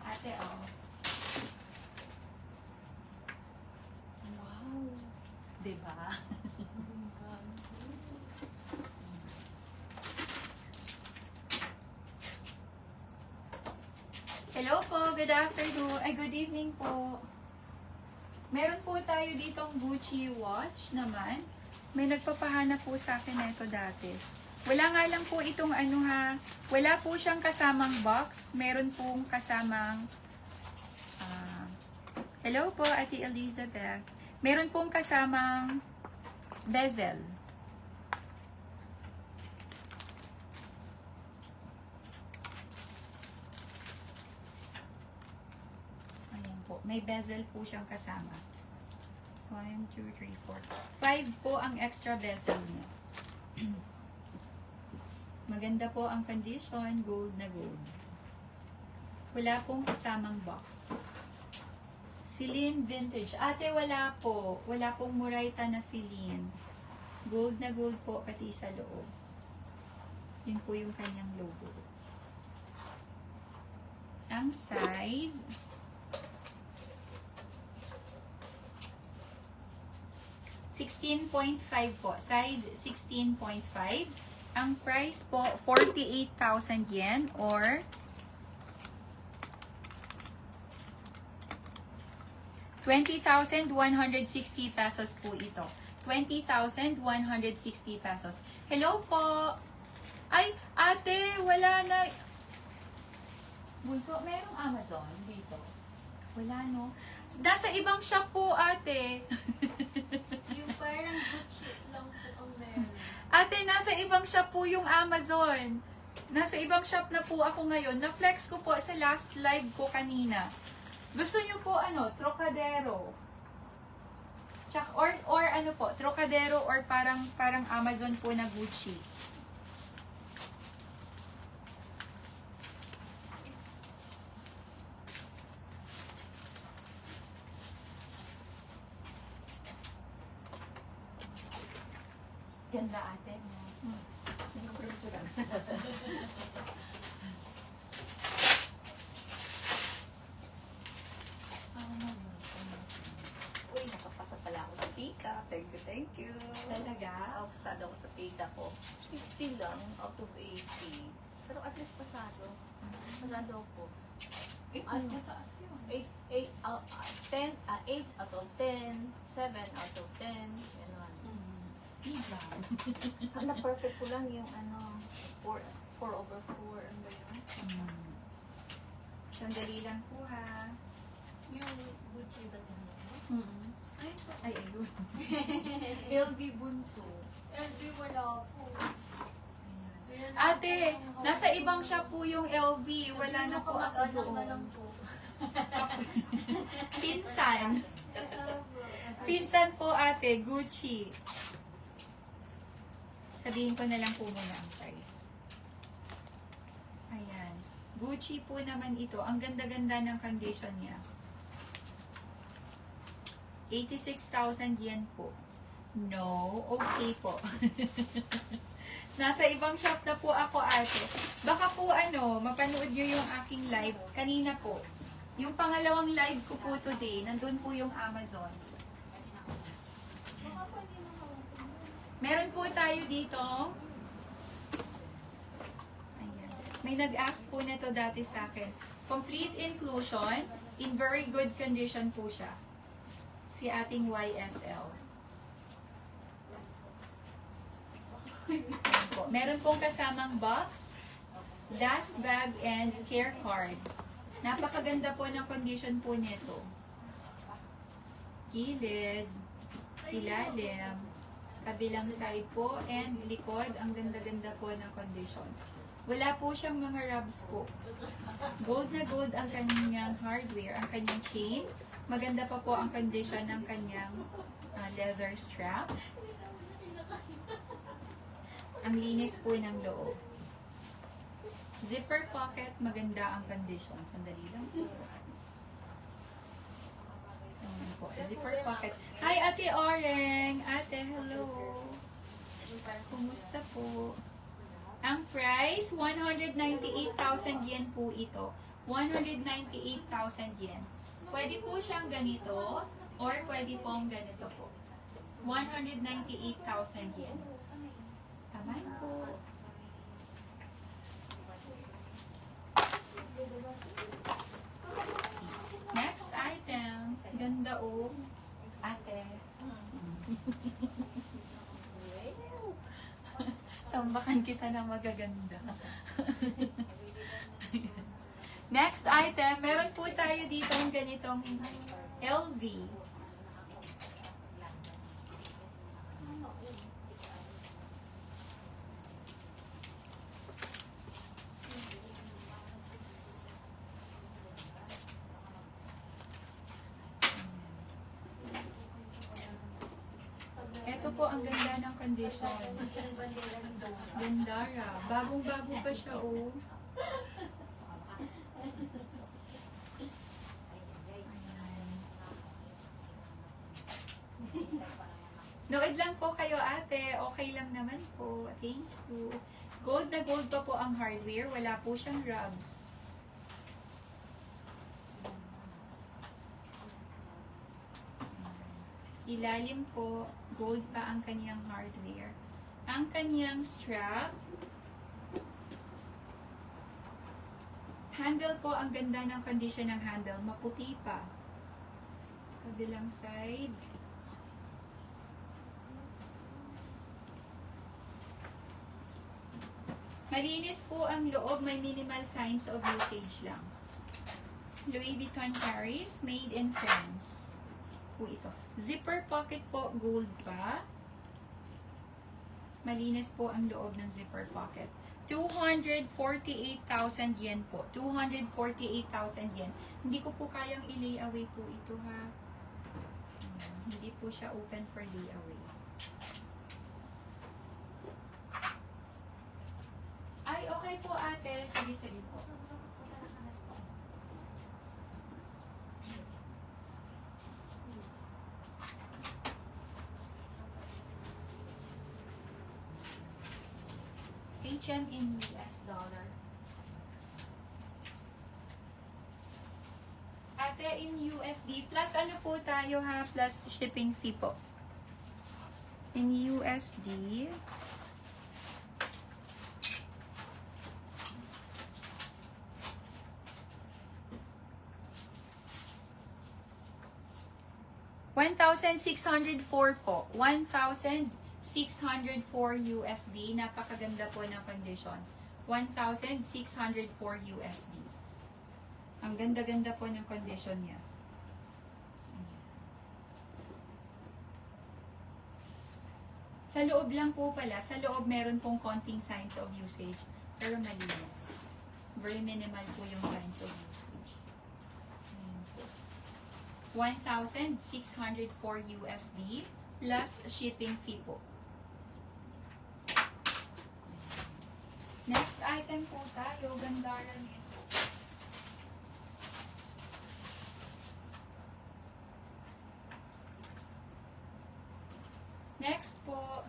Ate, oh. Wow. Diba? Hello po, good afternoon. Ay, good evening po. Meron po tayo ditong Gucci watch naman. May nagpapahanap po sa akin na ito dati. Wala nga lang po itong ano ha. Wala po siyang kasamang box. Meron pong kasamang hello po, Ate Elizabeth. Meron pong kasamang bezel. May bezel po siyang kasama. 1, 2, 3, 4. 5 po ang extra bezel niya. Maganda po ang condition. Gold na gold. Wala pong kasamang box. Celine Vintage. Ate, wala po. Wala pong Murayta na Celine. Gold na gold po pati sa loob. Yun po yung kanyang logo. Ang size 16.5 po. Size 16.5. Ang price po, 48,000 yen or 20,160 pesos po ito. 20,160 pesos. Hello po! Ay, ate, wala na. Bunso, merong Amazon dito. Wala, no? Nasa ibang shop po, ate. Yung parang Gucci lang po ang meron. Ate, nasa ibang shop po yung Amazon. Nasa ibang shop na po ako ngayon. Na-flex ko po sa last live ko kanina. Gusto nyo po, Trocadero. Or ano po, Trocadero or parang Amazon po na Gucci. Ganda ate. Uy, nakapasa pala ako sa tika. Thank you, thank you. Talaga? Pasado ako sa tika. 50 lang out of 80. Pero at least pasado. Pasado po. Ano? Mataas yun. 8 out of 10, 7 out of 10, gano'n. Ang na-perfect ko lang yung 4/4, ano ba yun? Sandali lang po ha. Yung Gucci ba din? Ay, ito. Ay, ayun. LV Bunso. LV wala po. Ayan. Ate, nasa ibang shop po yung LV. Wala na po ako Kamag-anak na lang doon. po. Pinsan. Pinsan po ate, Gucci. Sabihin ko na lang po muna ang price. Ayan. Gucci po naman ito. Ang ganda-ganda ng condition niya. 86,000 yen po. No, okay po. Nasa ibang shop na po ako ate. Baka po mapanood nyo yung aking live kanina po. Yung pangalawang live ko po today, nandun po yung Amazon. Baka pwede na hawapin. Meron po tayo dito. Ayan. May nag-ask po nito dati sa akin. Complete inclusion. In very good condition po siya. Si ating YSL. Ayan po. Meron pong kasamang box, dust bag, and care card. Napakaganda po ng condition po nito. Gilid, ilalim, kabilang side po, and likod. Ang ganda-ganda po ng condition. Wala po siyang mga rubs po. Gold na gold ang kanyang hardware, ang kanyang chain. Maganda pa po ang condition ng kanyang leather strap. Ang linis po ng loob. Zipper pocket, maganda ang condition. Sandali lang po. Ayan po, zipper pocket. Hi, Ate Oreng! Ate, hello! Kumusta po? Ang price, 198,000 yen po ito. 198,000 yen. Pwede po siyang ganito, or pwede pong ganito po. 198,000 yen. Tama po. Next item. Ganda o. Ate. Tambakan kita na magaganda. Next item. Meron po tayo dito ng ganitong LV. Ito po ang ganda ng condition. Yung bandila ng doon. Gandara. Bagong-bago pa siya, oh. Nood lang po kayo, ate. Okay lang naman po. Thank you. Gold na gold pa po ang hardware. Wala po siyang rubs. Ilalim po, gold pa ang kanyang hardware. Ang kanyang strap, handle po, ang ganda ng condition ng handle. Maputi pa. Kabilang side. Malinis po ang loob, may minimal signs of usage lang. Louis Vuitton Paris, made in France. Po ito. Zipper pocket po, gold pa. Malinis po ang loob ng zipper pocket. 248,000 yen po. 248,000 yen. Hindi ko po kayang i-layaway po ito, ha. Hindi po siya open for layaway. Ay, okay po ate. Sige po. HM in US dollar. Ate, in USD, plus ano po tayo ha? Plus shipping fee po. In USD, 1,604 po. 1,604 USD. Napakaganda po ng condition. 1,604 USD. Ang ganda-ganda po ng condition niya. Sa loob lang po pala, sa loob meron pong konting signs of usage, pero malinis. Very minimal po yung signs of usage. Ayan po. 1,604 USD plus shipping fee po. Next item po tayo, Gandara nito. Next po,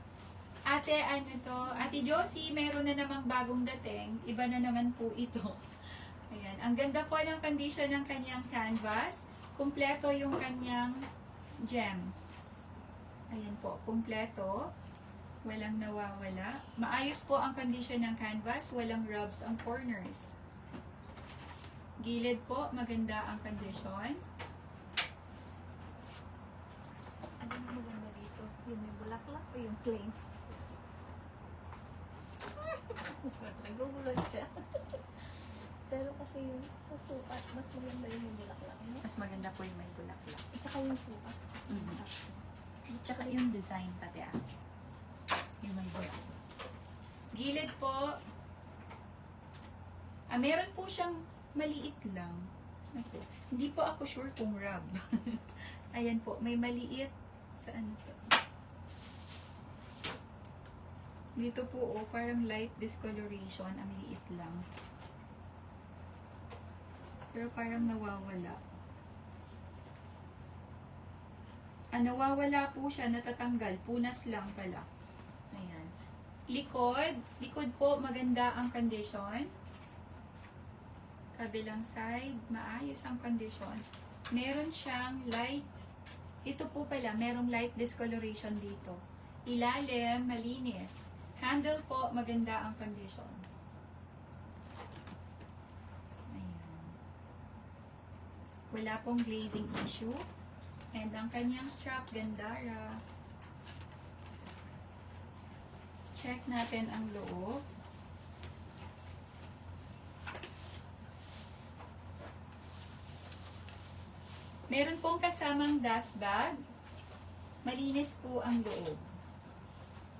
Ate Josie, meron na namang bagong dating. Iba na naman po ito. Ayan. Ang ganda po ng condition ng kanyang canvas. Kumpleto yung kanyang gems. Ayan po, kumpleto. Walang nawawala. Maayos po ang condition ng canvas. Walang rubs ang corners. Gilid po, maganda ang condition. Ano yung maganda dito? Yung may bulaklak o yung plain? Nagugulot siya. Pero kasi yung sa sukat, mas maganda yung may bulaklak. No? Mas maganda po yung may bulaklak. At saka yung sukat. Mhm. Tsaka yung design pati yung may bulaklak. Gilid po. Meron po siyang maliit lang. Ito. Hindi po ako sure kung rub. Ayan po, may maliit. Saan ito? Dito po, oh, parang light discoloration. Ang liit lang. Pero parang nawawala. Nawawala po siya, natatanggal. Punas lang pala. Ayan. Likod. Likod po, maganda ang condition. Kabilang side, maayos ang condition. Meron siyang light. Ito po pala, merong light discoloration dito. Ilalim, malinis. Handle po, maganda ang condition. Ayan. Wala pong glazing issue. And ang kanyang strap, Gandara. Check natin ang loob. Meron pong kasamang dust bag. Malinis po ang loob.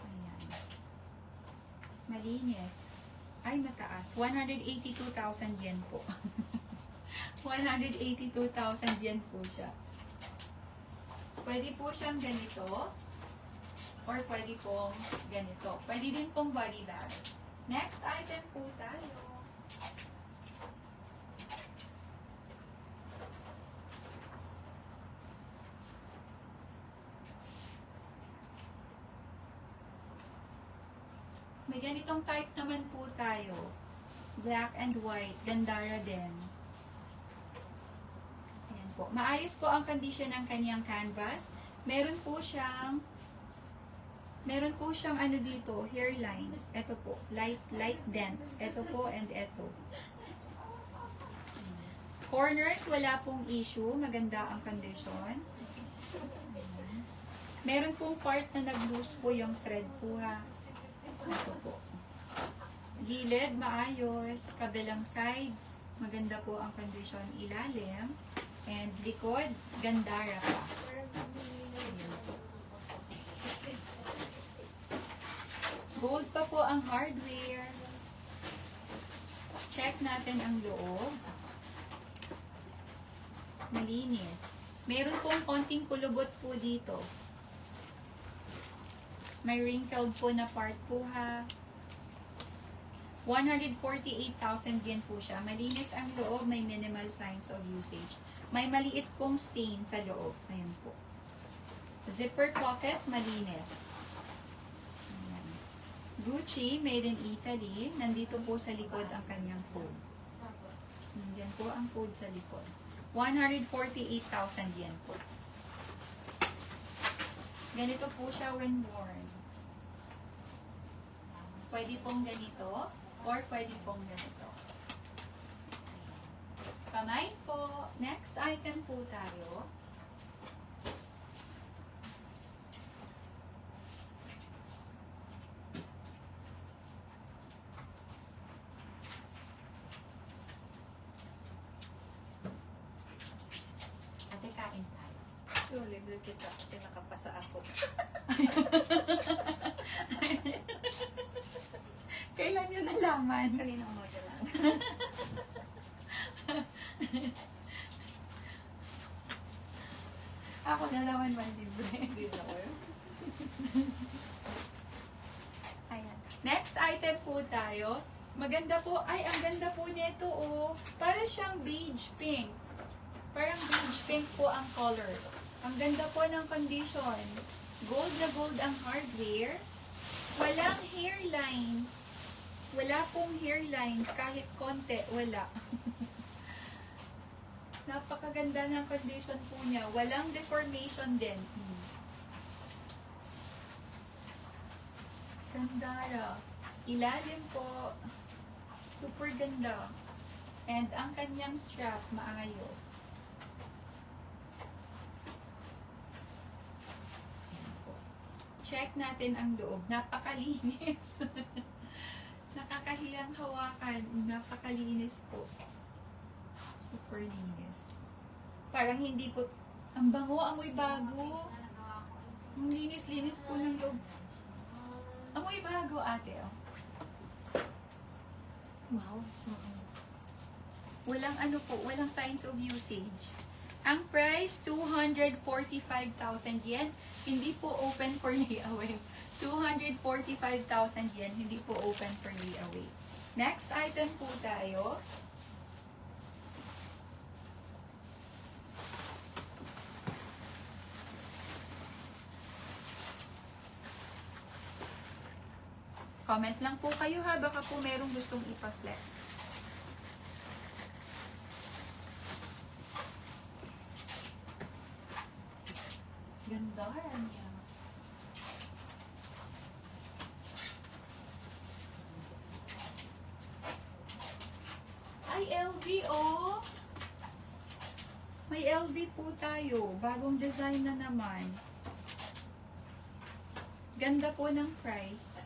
Ayan. Malinis. Ay, mataas. 182,000 yen po. 182,000 yen po siya. Pwede po siyang ganito. Or pwede pong ganito. Pwede din pong body bag. Next item po tayo. May ganitong type naman po tayo. Black and white. Gandara din. Ayan po. Maayos po ang condition ng kanyang canvas. Meron po siyang ano dito, hairlines. Ito po, light dents. Ito po and ito. Corners, wala pong issue. Maganda ang condition. Meron pong part na nag-loose po yung thread po ha. Ito po. Gilid, maayos. Kabilang side, maganda po ang condition. Ilalim. And likod, Gandara pa. Gold pa po ang hardware. Check natin ang loob. Malinis. Meron pong konting kulubot po dito. May wrinkled po na part po ha. 148,000 yen po siya. Malinis ang loob, may minimal signs of usage. May maliit pong stain sa loob. Ayan po. Zipper pocket, malinis. Ayan. Gucci, made in Italy. Nandito po sa likod ang kanyang code. Nandiyan po ang code sa likod. 148,000 yen po. Ganito po siya when worn. Pwede pong ganito or pwede pong ganito. Kamay po. Next item po tayo. So, libre kita kasi nakapasa ako. Kailan nyo nalaman? Kanina umaga lang. Ako na naman man libre. Hindi na ko yun. Ayan. Next item po tayo. Maganda po. Ay, ang ganda po nito, oh. Para siyang beige pink. Parang beige pink po ang color. Ang ganda po ng condition. Gold na gold ang hardware. Walang hairlines. Wala pong hairlines. Kahit konti, wala. Napakaganda ng condition po niya. Walang deformation din. Gandara. Ilalim po. Super ganda. And ang kanyang strap, maayos. Ayan po. Check natin ang loob. Napakalinis. Nakakahiyang hawakan. Napakalinis po. Super linis. Parang hindi po, ang bango, amoy bago. Ang linis-linis po ng loob. Amoy bago, ate. Oh. Wow. Walang ano po, walang signs of usage. Ang price, 245,000 yen. Hindi po open for layaway. 245,000 yen. Hindi po open for layaway. Next item po tayo. Comment lang po kayo ha, baka po merong gustong ipa-flex. Ganda niya. Ay, LV oh! May LV po tayo. Bagong design na naman. Ganda po ng price.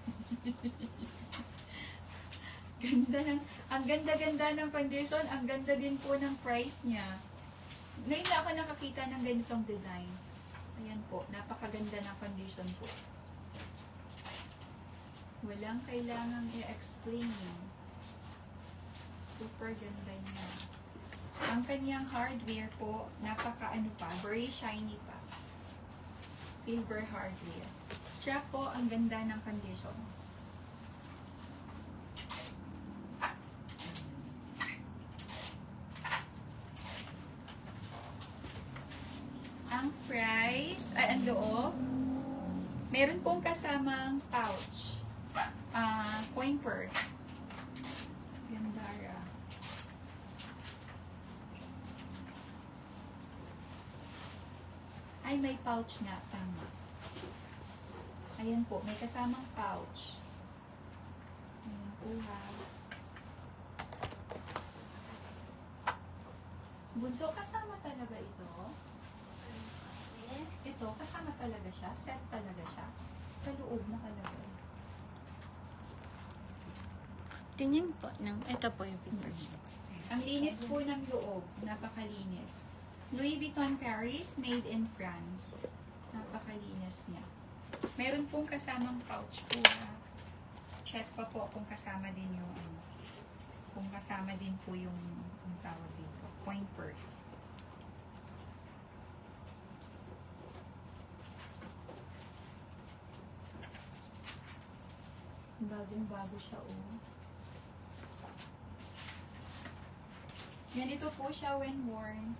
Ganda ng, ang ganda-ganda ng condition, ang ganda din po ng price niya. Ngayon na ako nakakita ng ganitong design. Ayan po, napakaganda ng condition po. Walang kailangang i-explain. Super ganda niya. Ang kanyang hardware po, napaka-ano pa, very shiny pa. Silver hardware. Strap po, ang ganda ng condition. Ang price, ay ang loob, meron pong kasamang pouch. Coin purse. Gandara. Ay, may pouch na. Tama. Ayan po, may kasamang pouch. Ayan po ha. Bunso, kasama talaga ito? Ito, kasama talaga siya? Set talaga siya? Sa loob nakalagay. Tingin po ng, ito po yung pictures. Ang linis po ng loob. Napakalinis. Louis Vuitton Paris, made in France. Napakalinis niya. Meron pong kasamang pouch po. Check pa po kung kasama din yung ano. Kung kasama din po yung tawag dito. Coin purse. Bagong-bago siya, oh. Ganito po siya when worn.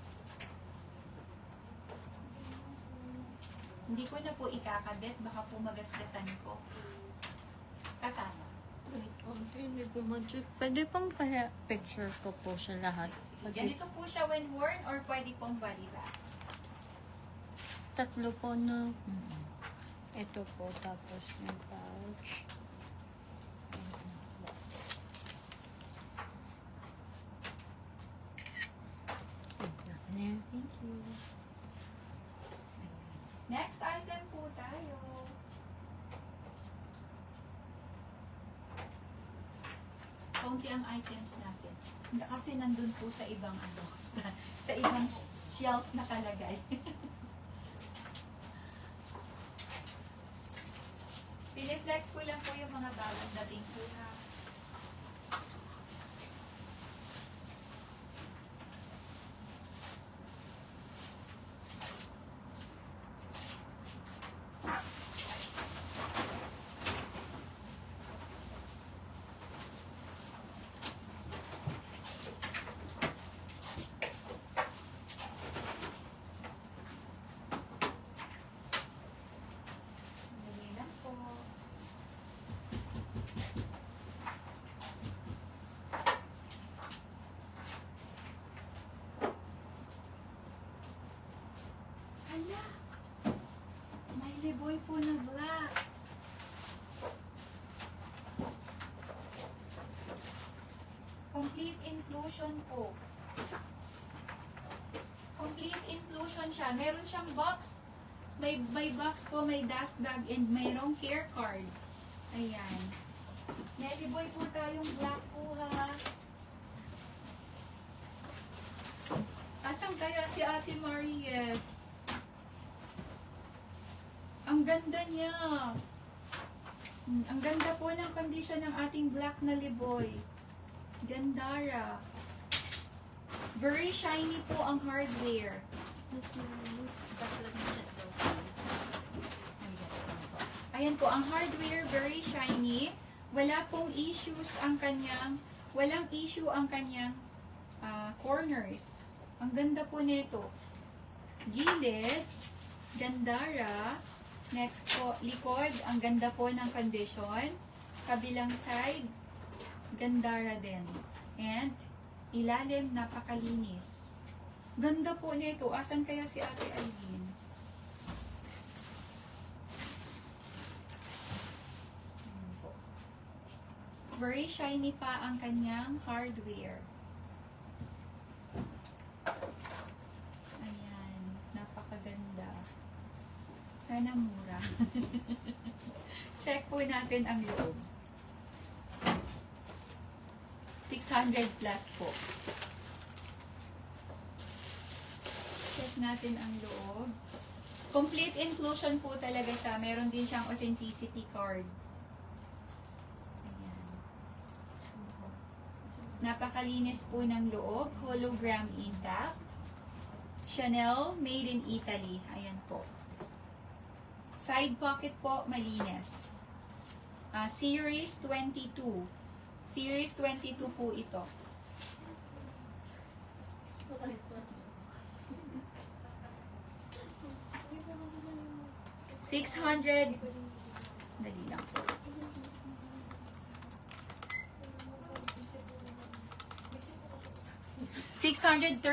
Hindi ko na po ikakabit, baka po magasgasan ko. Kasama. Hindi po mag-check. Pwede pong kaya picture ko po siya lahat. Ganito po siya when worn or pwede pong body bag. Tatlo po na. Ito po, tapos yung pouch. Thank you. Next item po tayo. Konti ang items natin. Kasi nandun po sa ibang ano, sa ibang shelf nakalagay. I-text ko lang po yung mga bagong dating po ha. Dali lang po. Hala! May liboy po na black. Complete inclusion po. Complete inclusion siya. Meron siyang box. May box po, may dust bag, and mayroong care card. Ayan. May liboy po tayong black po ha. Asan kaya si Ate Mariette? Ang ganda niya. Ang ganda po ng condition ng ating black na liboy. Gandara. Very shiny po ang hardware. Ayan po, ang hardware very shiny. Walang issue ang kanyang corners. Ang ganda po nito. Gilid, gandara. Next po, likod, ang ganda po ng condition. Kabilang side, gandara din. And, ilalim, napakalinis. Ganda po nito. Asan kaya si Ate Aileen? Ayan po. Very shiny pa ang kanyang hardware. Ayan, napakaganda. Sana mura. Check po natin ang loob. 600 plus po. Check natin ang loob. Complete inclusion po talaga siya. Meron din siyang authenticity card. Ayan. Napakalinis po ng loob. Hologram intact. Chanel, made in Italy. Ayan po. Side pocket po, malinis. Series 22. Series 22 po ito. $600. Dali lang po. $638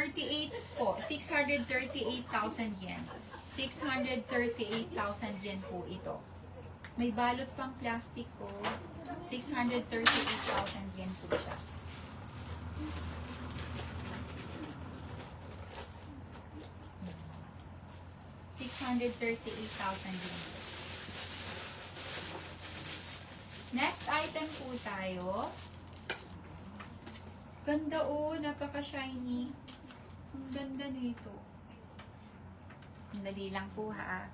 po. 638,000 yen. 638,000 yen po ito. May balot pang plastic po. 638,000 yen po siya. $638,000 yen. Next item po tayo. Ganda oh, napaka-shiny. Ang ganda nito. Dali lang po ha.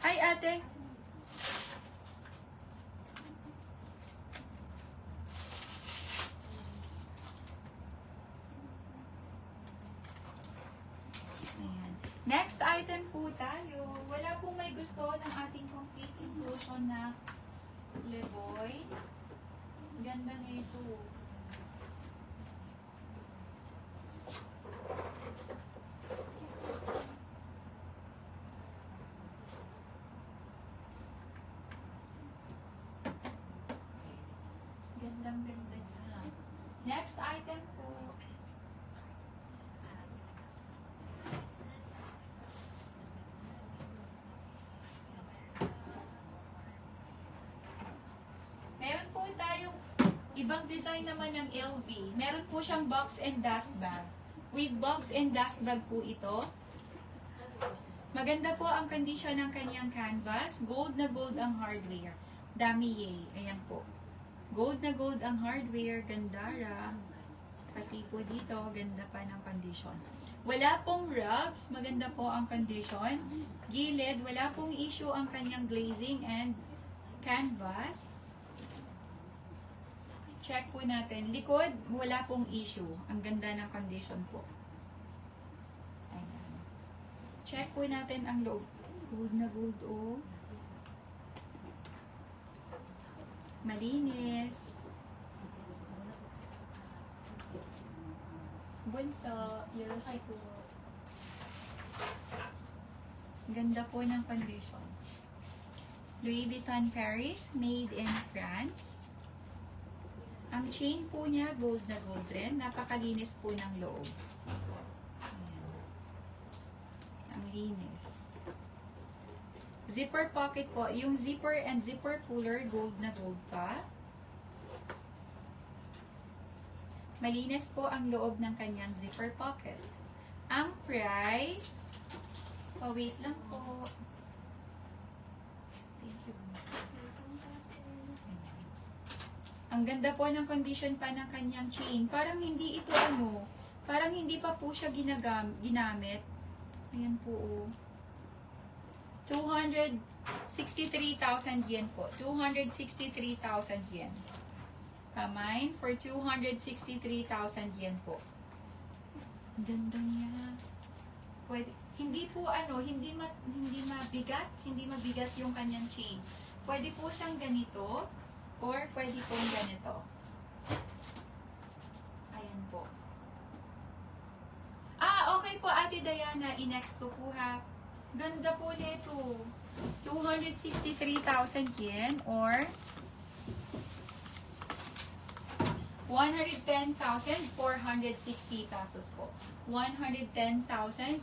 Ay, ate. Ayan. Next item po tayo. Wala pong may gusto ng ating complete inclusion na Levoy. Ganda nito. Gandang-ganda niya. Next item po. design naman ng LV. Meron po siyang box and dust bag. With box and dust bag po ito. Maganda po ang condition ng kanyang canvas. Gold na gold ang hardware. Damier. Ayan po. Gold na gold ang hardware. Gandara. Pati po dito, ganda pa ng condition. Wala pong rubs. Maganda po ang condition. Gilid. Wala pong issue ang kanyang glazing and canvas. Check po natin. Likod, wala pong issue. Ang ganda ng condition po. Ayan. Check po natin ang loob. Gold na gold, oh. Malinis. Bunso. Yes po. Ganda po ng condition. Louis Vuitton Paris, made in France. Ang chain po niya, gold na gold rin. Napakalinis po ng loob. Ayan. Ang linis. Zipper pocket po. Yung zipper and zipper puller, gold na gold pa. Malinis po ang loob ng kanyang zipper pocket. Ang price, wait lang po. Thank you. Ang ganda po ng condition pa ng kanyang chain. Parang hindi ito parang hindi pa po siya ginamit. Ayan po, oh. 263,000 yen po. 263,000 yen. Kamay for 263,000 yen po. Ang ganda niya. Pwede, hindi po hindi mabigat yung kanyang chain. Pwede po siyang ganito or pwede pong ganito. Ayan po. Okay po, Ate Diana, i-next ko po ha. Ganda po nito. 263,000 yen or 110,460 pesos po. 110,460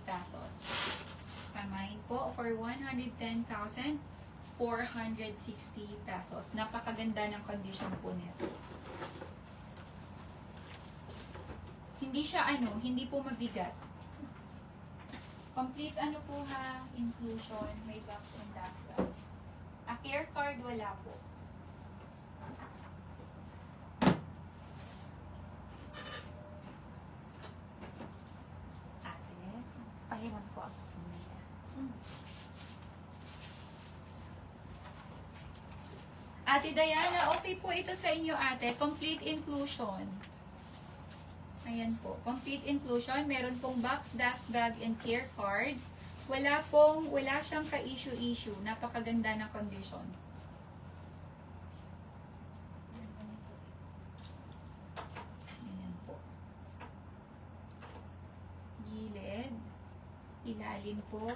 pesos. Kamay po for 110,460 pesos. Napakaganda ng condition po nito. Hindi siya hindi po mabigat. Complete po ha, inclusion, may box and dust bag. A care card wala po. Pahiram ko ako sa nila. Ate Diana, okay po ito sa inyo, ate. Complete inclusion. Ayan po. Complete inclusion. Meron pong box, dust bag, and care card. Wala siyang ka-issue-issue. Napakaganda ng condition. Ayan po. Gilid. Ilalim po,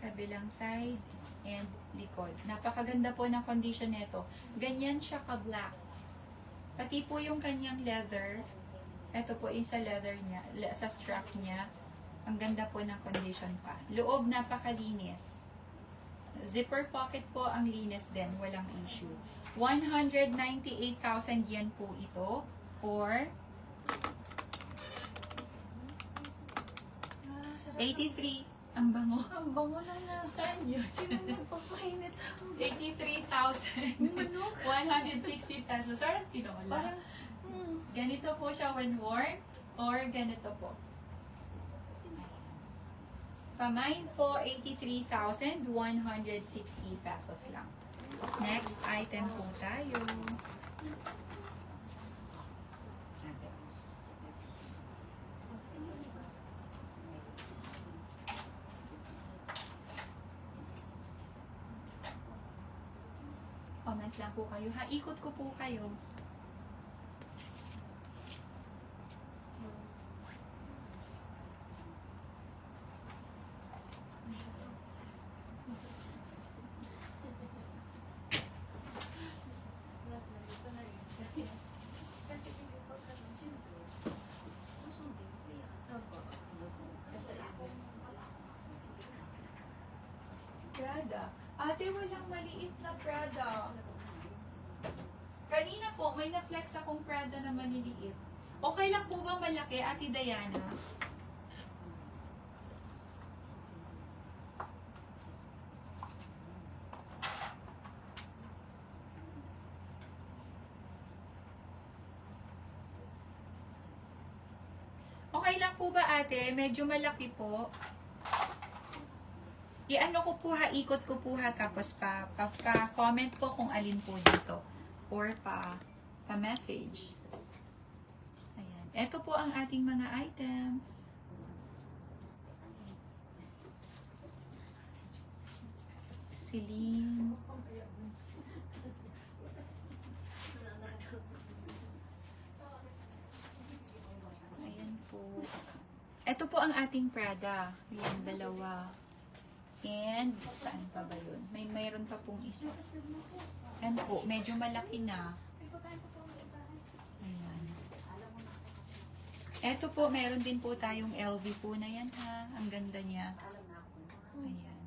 kabilang side, and likod. Napakaganda po ng condition nito. Ganyan siya ka-black. Pati po yung kanyang leather, ito po yung sa leather niya, sa strap niya, ang ganda po ng condition pa. Loob, napakalinis. Zipper pocket po ang linis din, walang issue. 198,000 yen po ito, or 83. Ang bango. Ang bango na na. Saan yun? Sino magpapainit ako? 83,160 pesos. Sarap tinola. Parang, Ganito po siya when worn or ganito po. Pamain po, 83,160 pesos lang. Next item po tayo. Comment lang po kayo ha. Ikot ko po kayo. Prada. Ate, walang maliit na Prada. po, may na-flex akong Prada na maliliit. Okay lang po ba malaki, Ate Diana? Okay lang po ba, ate? Medyo malaki po. I-ano ko po ha, ikot ko po ha, tapos pa-comment po kung alin po dito. Or pa-message. Ayan. Ito po ang ating mga items. Celine. Ayan po. Ito po ang ating Prada. Ayan, dalawa. And, saan pa ba yun? Mayroon pa pong isa. Ayan po, medyo malaki na. Ayan. Ito po, meron din po tayong LV po na yan ha. Ang ganda niya. Ayan.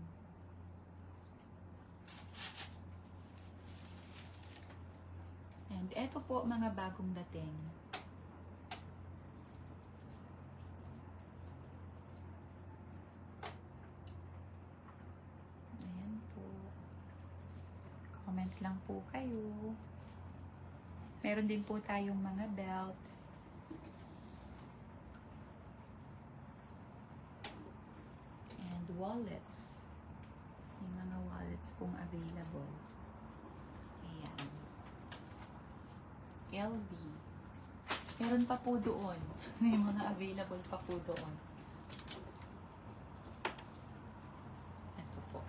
And ito po, mga bagong dating. Ayan po. Comment lang po kayo. Meron din po tayong mga belts. And wallets. May mga wallets pong available. Ayan. LV. Meron pa po doon. May mga available pa po doon. Ito po.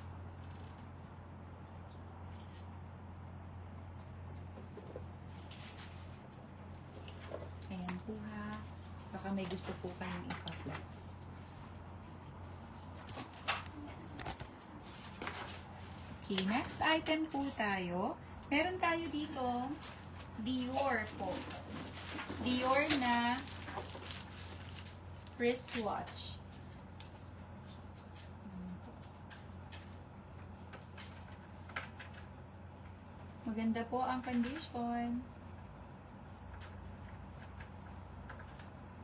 Ayan po ha. Baka may gusto po kayong ipa-flex. Okay, next item po tayo. Meron tayo dito Dior po. Dior na wristwatch. Maganda po ang condition.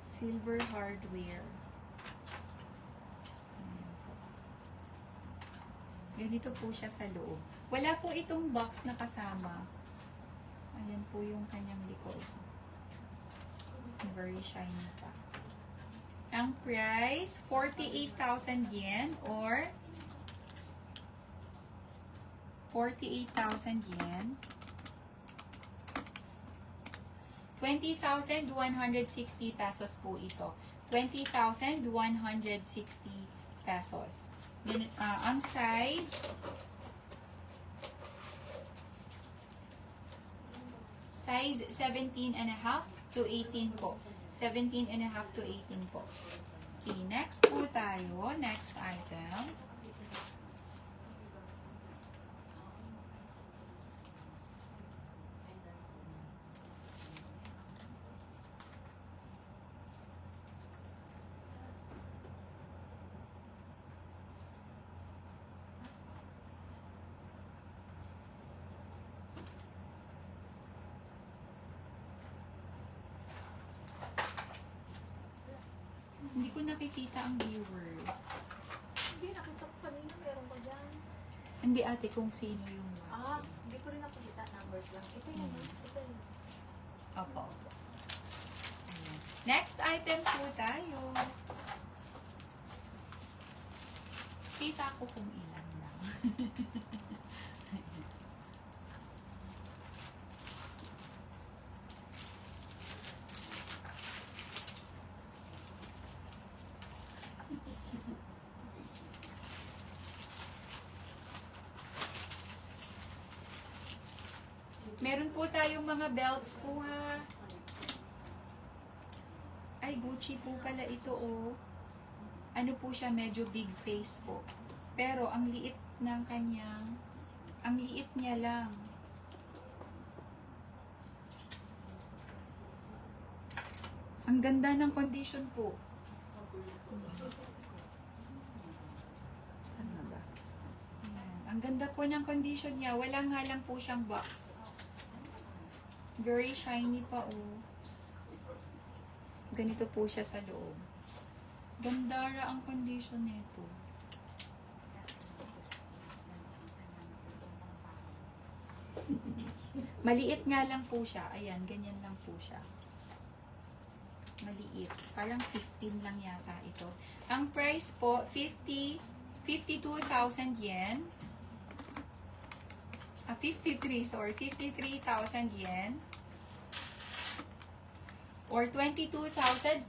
Silver hardware. Ganito po siya sa loob. Wala po itong box na kasama. Ayan po yung kanyang likod. Very shiny pa. Ang price, 48,000 yen or 48,000 yen. 20,160 pesos po ito. 20,160 pesos. Ang size, size 17 and a half to 18 po. 17 and a half to 18 po. Okay, next po tayo. Next item. Hindi ko nakikita ang viewers. Hindi, nakita ko kanina meron ko dyan. Hindi ate kung sino yung watching. Hindi ko rin nakikita. Numbers lang. Ito yun. Ito yun. Opo. Ayan. Next item po tayo. Kita ko kung ilan lang. Meron po tayong mga belts po ha. Ay, Gucci po pala ito oh. Ano po siya, medyo big face po. Pero ang liit ng kanyang, ang liit niya lang. Ang ganda ng condition po. Ano ba? Ayan. Ang ganda po ng condition niya. Wala nga lang po siyang box. Very shiny pa, oh. Ganito po siya sa loob. Gandara ang condition nito. Maliit nga lang po siya. Ayan, ganyan lang po siya. Maliit. Parang 15 lang yata ito. Ang price po, 52,000 yen. 53,000 yen. Or 22,260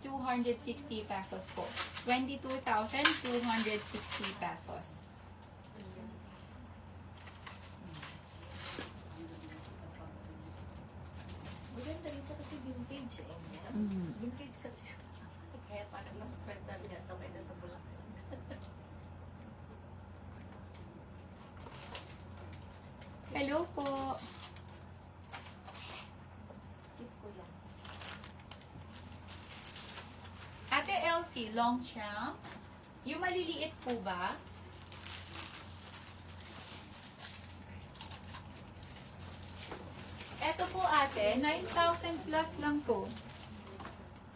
pesos po. 22,260 pesos. Maganda rin siya kasi vintage eh. Vintage kasi. Kaya parang mas kwenta niya ito kaysa sa Bulacan. Hello po. Tip ko yan. Ate Elsie, Longchamp. Yung maliliit po ba? Eto po ate, 9,000 plus lang po.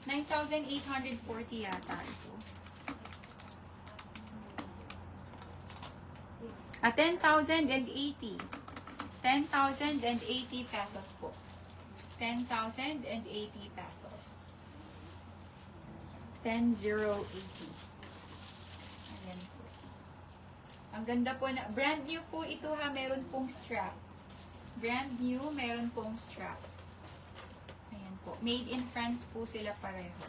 9,840 yata ito. 10,080. 10,080 pesos po. 10,080 pesos. 10,080. Ayan po. Ang ganda po na, brand new po ito ha, meron pong strap. Brand new, meron pong strap. Ayan po. Made in France po sila pareho.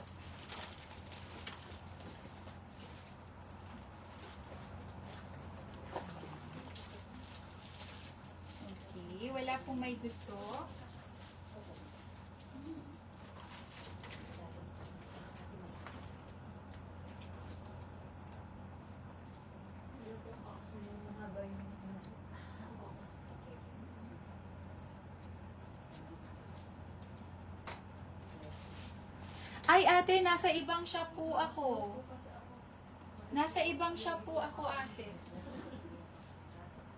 Okay, wala pong may gusto. Ay ate, nasa ibang shop po ako. Nasa ibang shop po ako ate.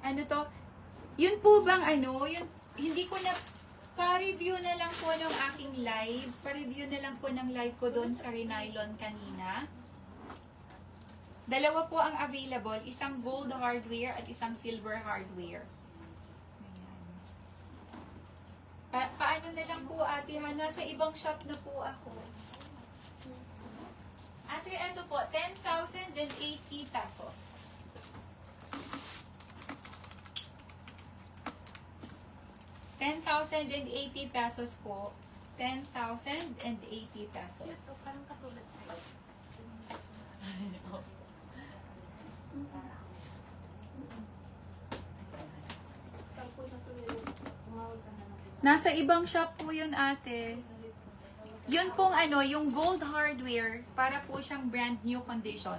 Ano to? Yun po bang ano, yun, hindi ko na, pa-review na lang po ng aking live. Pa-review na lang po ng live ko doon sa Renylon kanina. Dalawa po ang available, isang gold hardware at isang silver hardware. Ayan. Paano na lang po ate ha, nasa ibang shop na po ako. Ate, eto po, 10,080 pesos. $10,080 pesos po. 10,080 pesos. Yes, so parang katulad sa'yo. Nasa ibang shop po yun, ate. Yun pong ano, yung gold hardware, para po siyang brand new condition.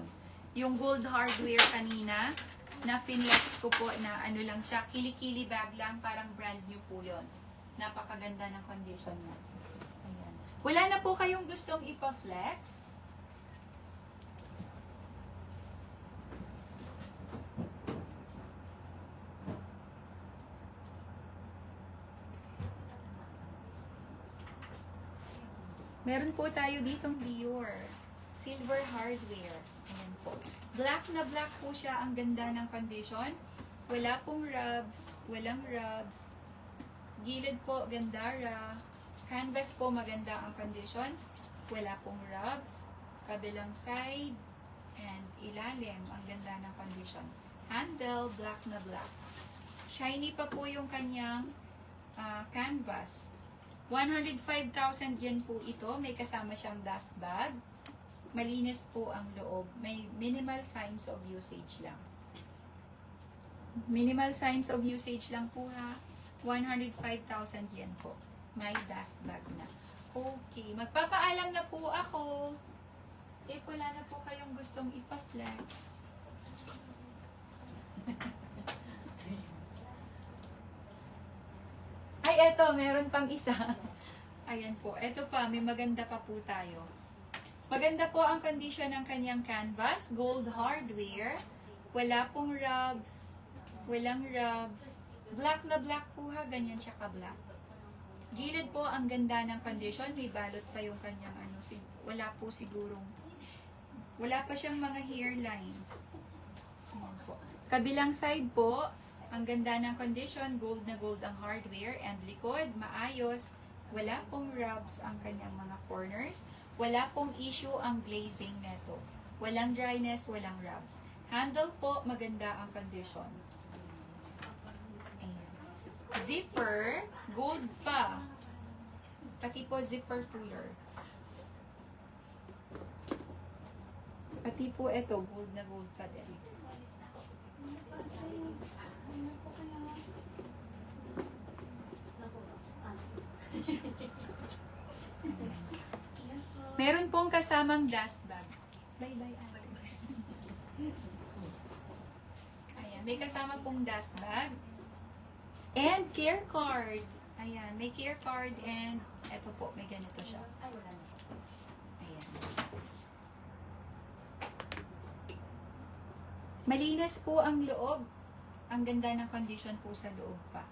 Yung gold hardware kanina, na finlex ko po na ano lang siya, kilikili bag lang, parang brand new po yun. Napakaganda ng condition niya. Ayan. Wala na po kayong gustong ipa-flex? Meron po tayo ditong Dior. Silver hardware. Ayan po. Black na black po siya. Ang ganda ng condition. Wala pong rubs. Walang rubs. Gilid po, gandara. Canvas po, maganda ang condition. Wala pong rubs. Kabilang side. And ilalim. Ang ganda ng condition. Handle, black na black. Shiny pa po yung kanyang canvas. 105,000 yen po ito. May kasama siyang dust bag. Malinis po ang loob. May minimal signs of usage lang. Minimal signs of usage lang po ha. 105,000 yen po. May dust bag na. Okay. Magpapaalam na po ako. If wala na po kayong gustong ipa-flex. Ay, eto, meron pang isa. Ayan po, eto pa, may maganda pa po tayo. Maganda po ang condition ng kanyang canvas, gold hardware, wala pong rubs, walang rubs, black na black po ha, ganyan siya ka-black. Gilid po, ang ganda ng condition. May balot pa yung kanyang wala po sigurong, wala pa siyang mga hairlines. Ayan po. Kabilang side po, ang ganda ng condition, gold na gold ang hardware, and likod, maayos. Wala pong rubs ang kanyang mga corners. Wala pong issue ang glazing neto. Walang dryness, walang rubs. Handle po, maganda ang condition. Ayan. Zipper, gold pa. Pati po zipper puller. Pati po ito, gold na gold pa din. Meron pong kasamang dust bag. Bye-bye, ate. Ayan, may kasama pong dust bag. And care card. Ayan, may care card and eto po, may ganito siya. Ay, wala na. Ayan. Malinis po ang loob. Ang ganda ng condition po sa loob pa.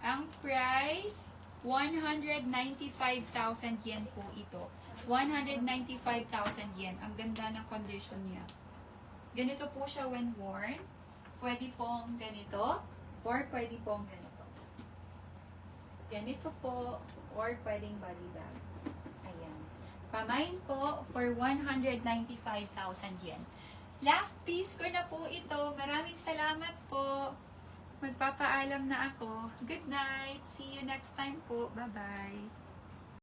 Ang price, 195,000 yen po ito. 195,000 yen. Ang ganda ng condition niya. Ganito po siya when worn. Pwede pong ganito or pwede pong ganito. Ganito po or pwedeng body bag. Ayan. Pamain po for 195,000 yen. Last piece ko na po ito. Maraming salamat po. Magpapaalam na ako. Good night. See you next time po. Bye-bye.